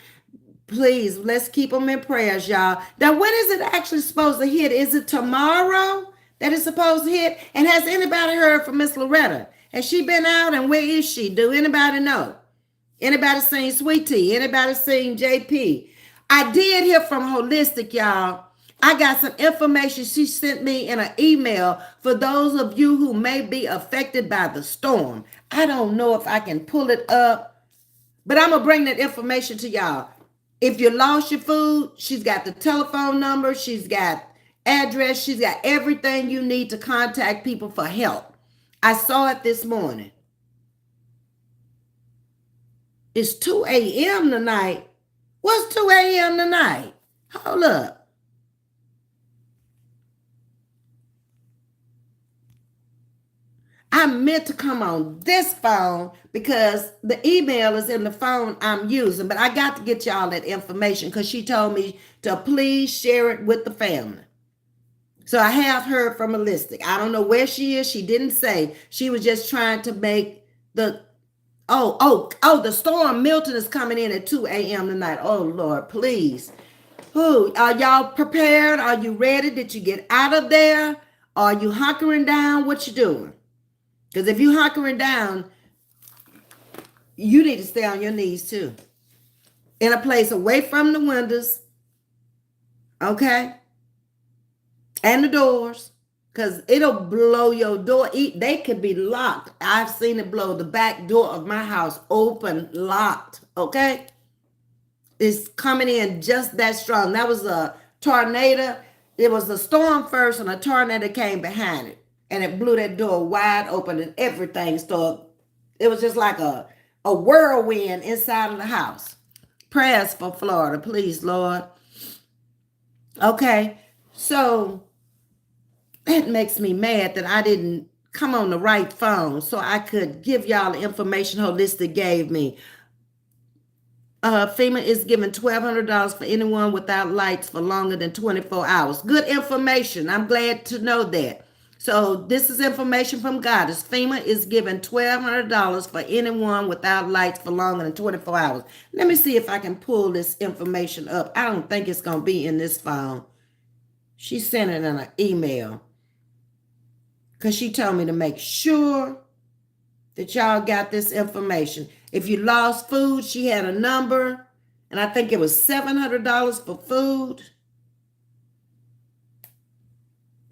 Please, let's keep them in prayers, y'all. Now, when is it actually supposed to hit? Is it tomorrow that it's supposed to hit? And has anybody heard from Miss Loretta? Has she been out and where is she? Do anybody know? Anybody seen Sweet Tea? Anybody seen JP? I did hear from Holistic, y'all. I got some information she sent me in an email for those of you who may be affected by the storm. I don't know if I can pull it up, but I'm going to bring that information to y'all. If you lost your food, she's got the telephone number, she's got address, she's got everything you need to contact people for help. I saw it this morning. It's 2 a.m. tonight. What's 2 a.m. tonight? Hold up. I meant to come on this phone because the email is in the phone I'm using, but I got to get y'all that information because she told me to please share it with the family. So I have heard from Holistic. I don't know where she is. She didn't say. She was just trying to make the the storm Milton is coming in at 2 a.m. tonight. Oh Lord, please. Who are y'all prepared? Are you ready? Did you get out of there? Are you hunkering down? What you doing? Because if you hunkering down, you need to stay on your knees too. In a place away from the windows, okay? And the doors. Because it'll blow your door. They could be locked. I've seen it blow the back door of my house open, locked, okay? It's coming in just that strong. That was a tornado. It was a storm first and a tornado came behind it. And it blew that door wide open and everything started. It was just like a whirlwind inside of the house. Prayers for Florida, please, Lord. Okay, so that makes me mad that I didn't come on the right phone so I could give y'all the information Holistic gave me. FEMA is giving $1,200 for anyone without lights for longer than 24 hours. Good information. I'm glad to know that. So this is information from Goddess. FEMA is giving $1,200 for anyone without lights for longer than 24 hours. Let me see if I can pull this information up. I don't think it's going to be in this phone. She sent it in an email because she told me to make sure that y'all got this information. If you lost food, she had a number, and I think it was $700 for food.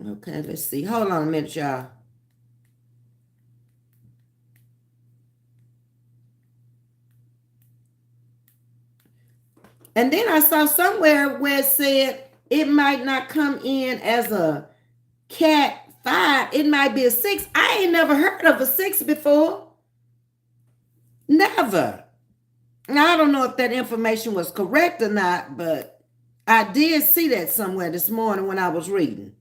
Okay, let's see. Hold on a minute, y'all. And then I saw somewhere where it said it might not come in as a Cat 5. It might be a 6. I ain't never heard of a 6 before. Never. Now, I don't know if that information was correct or not, but I did see that somewhere this morning when I was reading.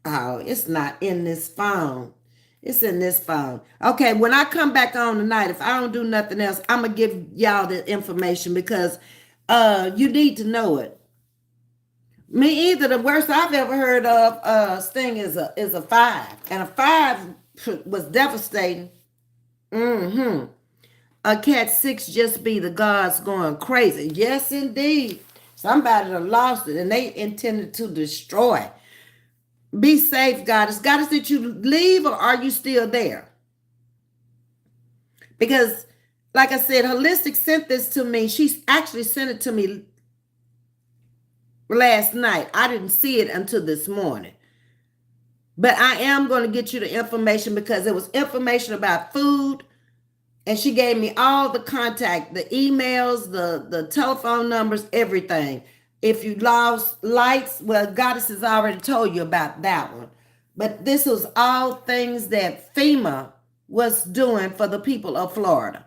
Oh, it's not in this phone. It's in this phone. Okay, when I come back on tonight, if I don't do nothing else, I'm going to give y'all the information because you need to know it. Me either. The worst I've ever heard of Sting is a 5. And a 5 was devastating. A Cat 6 just be the gods going crazy. Yes, indeed. Somebody done lost it and they intended to destroy. Be safe, Goddess. Goddess, did you leave or are you still there? Because, like I said, Holistic sent this to me. She actually sent it to me last night. I didn't see it until this morning. But I am going to get you the information because it was information about food. And she gave me all the contact, the emails, the telephone numbers, everything. If you lost lights, well, Goddess has already told you about that one. But this was all things that FEMA was doing for the people of Florida.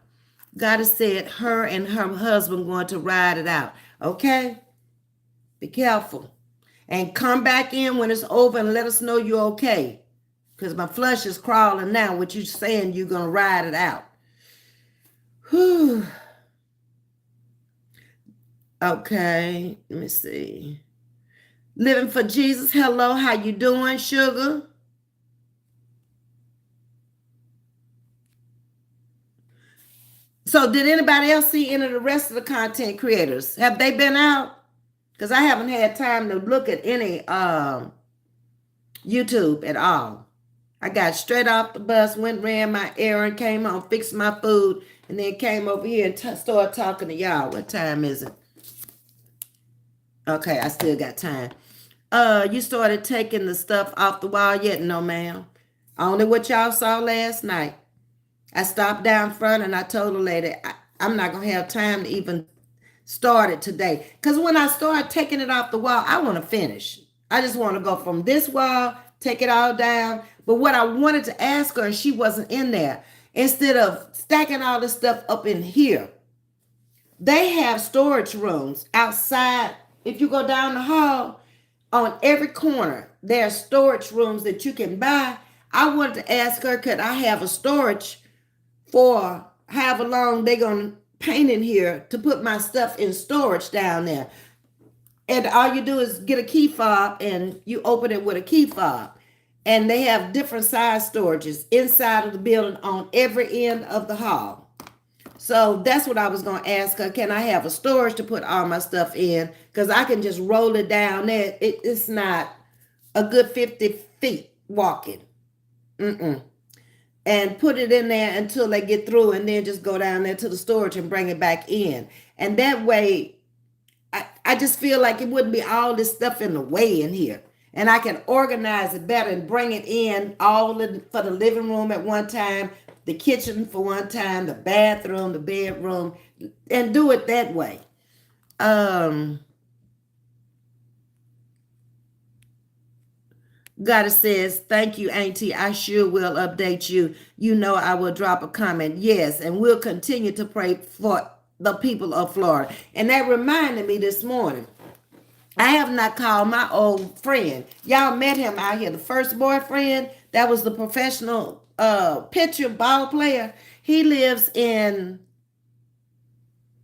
Goddess said her and her husband going to ride it out. Okay? Be careful. And come back in when it's over and let us know you're okay. Because my flush is crawling now with you saying you're going to ride it out. Whew. Okay, let me see. Living for Jesus. Hello, how you doing, sugar? So did anybody else see any of the rest of the content creators? Have they been out? Because I haven't had time to look at any YouTube at all. I got straight off the bus, went, ran my errand, came home, fixed my food, and then came over here and started talking to y'all. What time is it? Okay, I still got time. You started taking the stuff off the wall yet? No, ma'am. Only what y'all saw last night. I stopped down front and I told the lady, I'm not going to have time to even start it today. Because when I start taking it off the wall, I want to finish. I just want to go from this wall, take it all down. But what I wanted to ask her, and she wasn't in there, instead of stacking all this stuff up in here, they have storage rooms outside. If you go down the hall, on every corner. There are storage rooms that you can buy. I wanted to ask her, could I have a storage for however long they're going to paint in here to put my stuff in storage down there. And all you do is get a key fob and you open it with a key fob. And they have different size storages inside of the building on every end of the hall. So that's what I was going to ask her. Can I have a storage to put all my stuff in? Because I can just roll it down there. It's not a good 50 feet walking. And put it in there until they get through, and then just go down there to the storage and bring it back in. And that way, I just feel like it wouldn't be all this stuff in the way in here. And I can organize it better and bring it in all for the living room at one time, the kitchen for one time, the bathroom, the bedroom, and do it that way. Goddess says, thank you, Auntie. I sure will update you. You know I will drop a comment. Yes, and we'll continue to pray for the people of Florida. And that reminded me this morning. I have not called my old friend. Y'all met him out here. The first boyfriend, that was the professional pitcher ball player. He lives in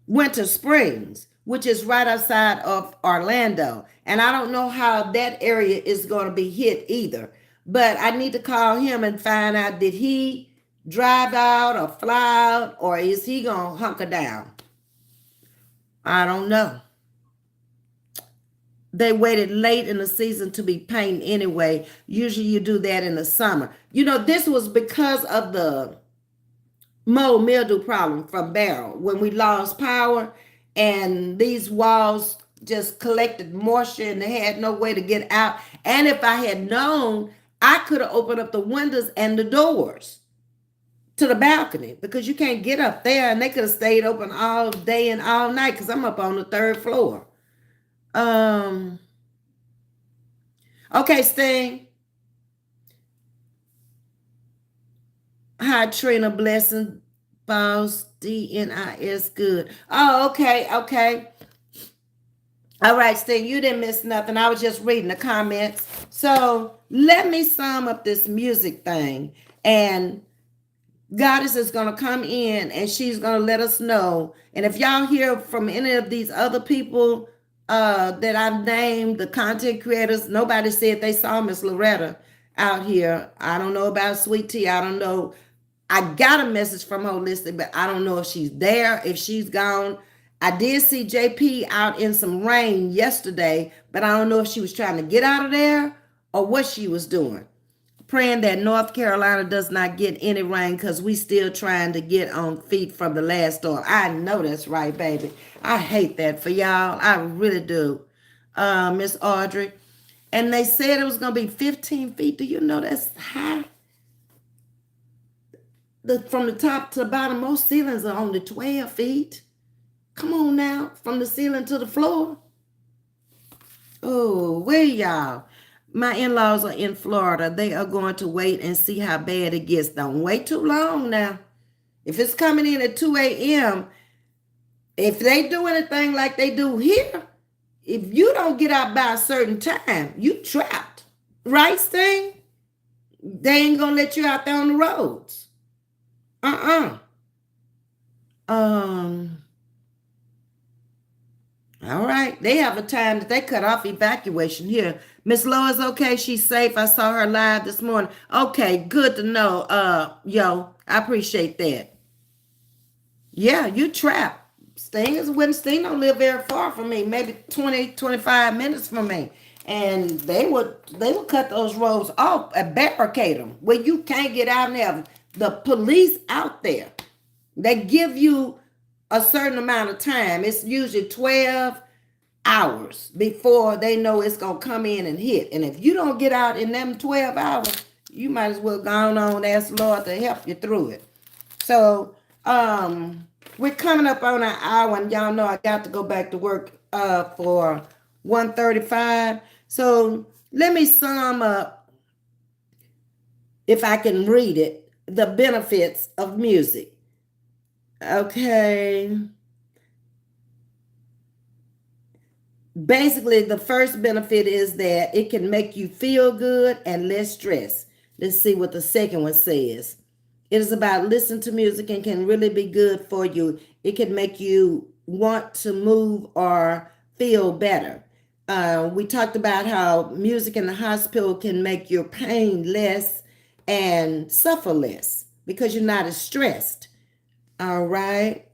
Winter Springs, which is right outside of Orlando. And I don't know how that area is going to be hit either. But I need to call him and find out, did he drive out or fly out, or is he going to hunker down? I don't know. They waited late in the season to be painting anyway. Usually you do that in the summer. You know, this was because of the mold mildew problem from Barrel when we lost power and these walls just collected moisture and they had no way to get out. And if I had known, I could have opened up the windows and the doors to the balcony, because you can't get up there, and they could have stayed open all day and all night because I'm up on the 3rd floor. Okay, Sting. Hi, Trina. Blessing. Boss. DNIS. Good. Oh, okay. All right, Sting. You didn't miss nothing. I was just reading the comments. So let me sum up this music thing. And Goddess is going to come in and she's going to let us know. And if y'all hear from any of these other people that I've named, the content creators, nobody said they saw Miss Loretta out here. I don't know about Sweet Tea. I don't know. I got a message from Holistic, but I don't know if she's there, if she's gone. I did see JP out in some rain yesterday, but I don't know if she was trying to get out of there or what she was doing. Praying that North Carolina does not get any rain, because we still trying to get on feet from the last storm. I know that's right, baby. I hate that for y'all. I really do, Miss Audrey. And they said it was going to be 15 feet. Do you know that's high? From the top to the bottom, most ceilings are only 12 feet. Come on now, from the ceiling to the floor. Oh, where y'all? My in-laws are in Florida. They are going to wait and see how bad it gets. Don't wait too long now. If it's coming in at 2 a.m., if they do anything like they do here, if you don't get out by a certain time, you trapped. Right, Sting? They ain't going to let you out there on the roads. All right. They have a time that they cut off evacuation here. Miss Lois, okay, she's safe. I saw her live this morning. Okay, good to know. Yo, I appreciate that. Yeah, you trapped. Sting don't live very far from me, maybe 20, 25 minutes from me. And they would cut those roads off and barricade them where you can't get out and have the police out there. They give you a certain amount of time. It's usually 12 hours before they know it's going to come in and hit. And if you don't get out in them 12 hours, you might as well go on and ask the Lord to help you through it. So we're coming up on an hour, and y'all know I got to go back to work for 1:35. So let me sum up, if I can read it, the benefits of music. Okay. Basically, the first benefit is that it can make you feel good and less stress. Let's see what the second one says. It is about listening to music and can really be good for you. It can make you want to move or feel better. We talked about how music in the hospital can make your pain less and suffer less because you're not as stressed. All right.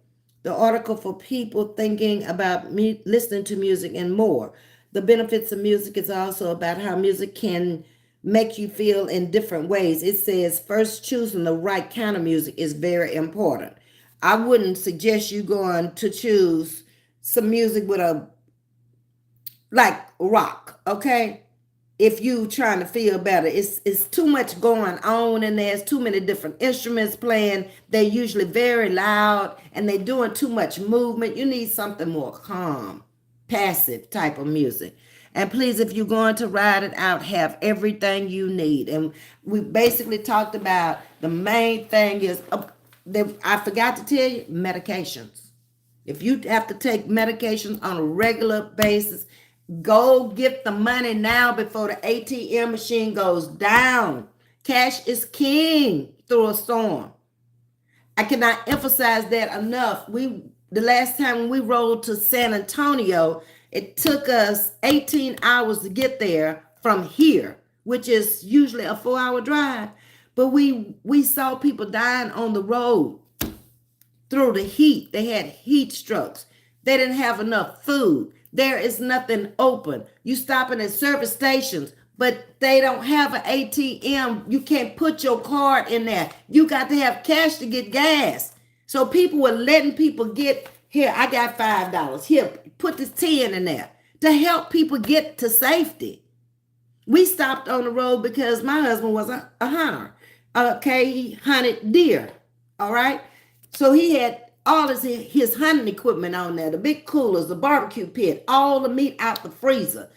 The article for people thinking about listening to music and more. The benefits of music is also about how music can make you feel in different ways. It says first choosing the right kind of music is very important. I wouldn't suggest you going to choose some music with a like rock, okay? If you trying to feel better, it's too much going on and there's too many different instruments playing. They're usually very loud and they're doing too much movement. You need something more calm, passive type of music. And please, if you're going to ride it out, have everything you need. And we basically talked about the main thing is I forgot to tell you, medications. If you have to take medications on a regular basis, go get the money now before the ATM machine goes down. Cash is king through a storm. I cannot emphasize that enough. The last time we rode to San Antonio, it took us 18 hours to get there from here, which is usually a 4-hour drive. But we saw people dying on the road through the heat. They had heat strokes. They didn't have enough food. There is nothing open. You stopping at service stations, but they don't have an ATM. You can't put your card in there. You got to have cash to get gas. So people were letting people get, here, I got $5. Here, put this 10 in there to help people get to safety. We stopped on the road because my husband was a hunter. Okay, he hunted deer. All right. So he had all his hunting equipment on there, the big coolers, the barbecue pit, all the meat out the freezer.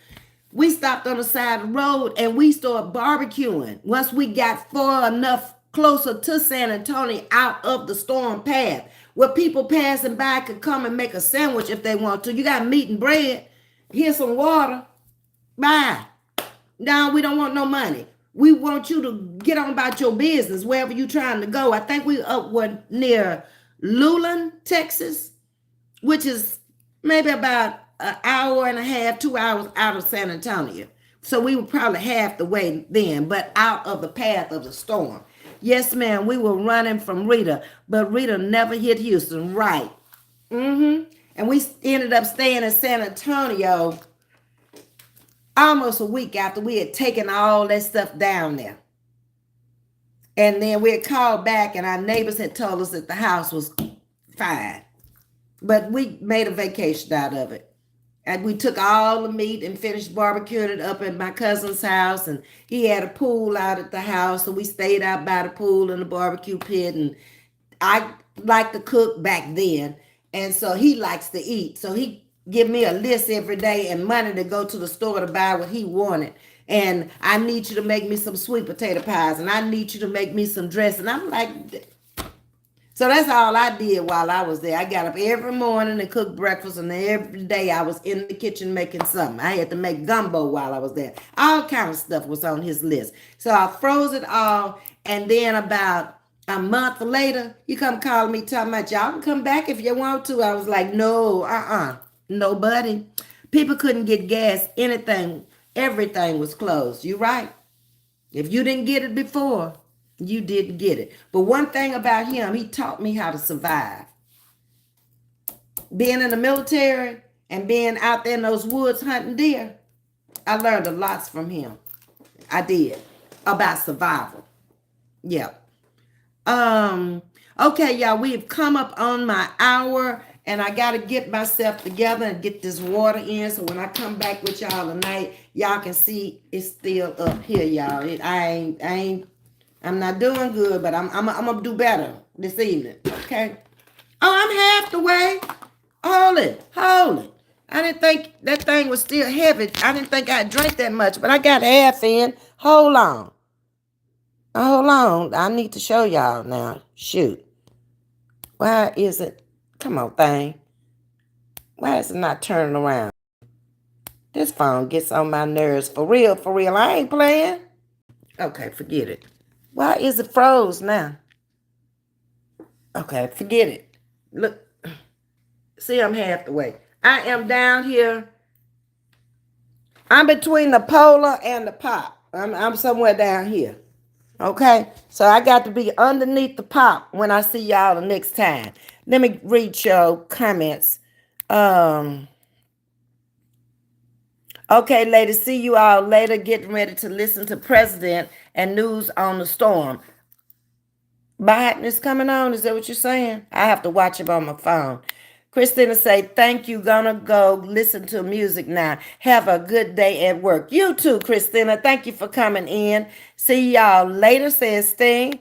We stopped on the side of the road and we started barbecuing. Once we got far enough closer to San Antonio out of the storm path, where people passing by could come and make a sandwich if they want to. You got meat and bread. Here's some water. Bye. No, we don't want no money. We want you to get on about your business wherever you're trying to go. I think we were near Lulan, Texas, which is maybe about an hour and a half, 2 hours out of San Antonio. So we were probably half the way then, but out of the path of the storm. Yes, ma'am, we were running from Rita, but Rita never hit Houston, right? And we ended up staying in San Antonio almost a week after we had taken all that stuff down there. And then we had called back and our neighbors had told us that the house was fine. But we made a vacation out of it. And we took all the meat and finished barbecuing it up at my cousin's house. And he had a pool out at the house. So we stayed out by the pool and the barbecue pit. And I liked to cook back then. And so he likes to eat. So he give me a list every day and money to go to the store to buy what he wanted. And I need you to make me some sweet potato pies. And I need you to make me some dressing. I'm like, so that's all I did while I was there. I got up every morning and cooked breakfast. And every day I was in the kitchen making something. I had to make gumbo while I was there. All kind of stuff was on his list. So I froze it all. And then about a month later, he come calling me talking about, y'all can come back if you want to. I was like, no, nobody. People couldn't get gas, anything. Everything was closed. You right. If you didn't get it before, you didn't get it. But one thing about him, he taught me how to survive. Being in the military and being out there in those woods hunting deer, I learned a lot from him. I did. About survival. Yeah. Okay, y'all, we have come up on my hour. And I got to get myself together and get this water in. So when I come back with y'all tonight, y'all can see it's still up here, y'all. I'm not doing good, but I'm going to do better this evening. Okay. Oh, I'm half the way. Hold it. I didn't think that thing was still heavy. I didn't think I'd drink that much, but I got half in. Hold on. I need to show y'all now. Shoot. Why is it? Come on, thing. Why is it not turning around? This phone gets on my nerves. For real, for real. I ain't playing. Okay, forget it. Why is it froze now? Okay, forget it. Look, see, I'm half the way. I am down here. I'm between the Polar and the Pop. I'm somewhere down here. Okay, so I got to be underneath the Pop when I see y'all the next time. Let me read your comments. Um, okay, ladies, see you all later. Getting ready to listen to President and news on the storm. Biden is coming on. Is that what you're saying? I have to watch it on my phone. Christina say, thank you. Gonna go listen to music now. Have a good day at work. You too, Christina. Thank you for coming in. See y'all later, says Sting.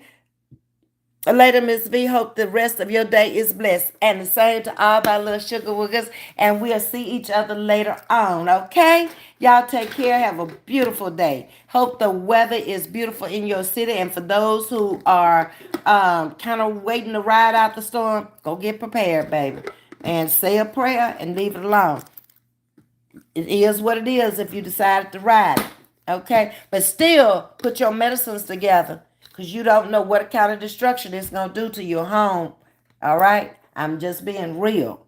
Later, Ms.V. Hope the rest of your day is blessed. And the same to all my little sugar woogers. And we'll see each other later on, okay? Y'all take care. Have a beautiful day. Hope the weather is beautiful in your city. And for those who are kind of waiting to ride out the storm, go get prepared, baby. And say a prayer and leave it alone. It is what it is if you decided to ride it, okay? But still, put your medicines together because you don't know what kind of destruction it's going to do to your home, all right? I'm just being real.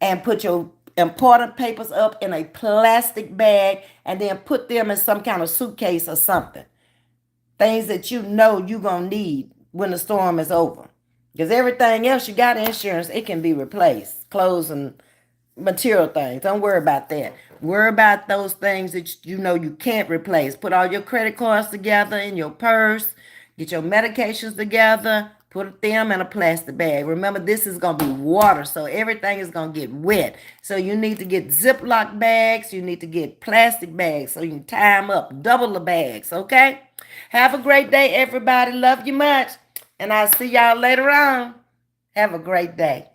And put your important papers up in a plastic bag and then put them in some kind of suitcase or something. Things that you know you're going to need when the storm is over. Because everything else, you got insurance, it can be replaced. Clothes and material things. Don't worry about that. Worry about those things that you know you can't replace. Put all your credit cards together in your purse. Get your medications together. Put them in a plastic bag. Remember, this is going to be water, so everything is going to get wet. So you need to get Ziploc bags. You need to get plastic bags so you can tie them up. Double the bags, okay? Have a great day, everybody. Love you much. And I'll see y'all later on. Have a great day.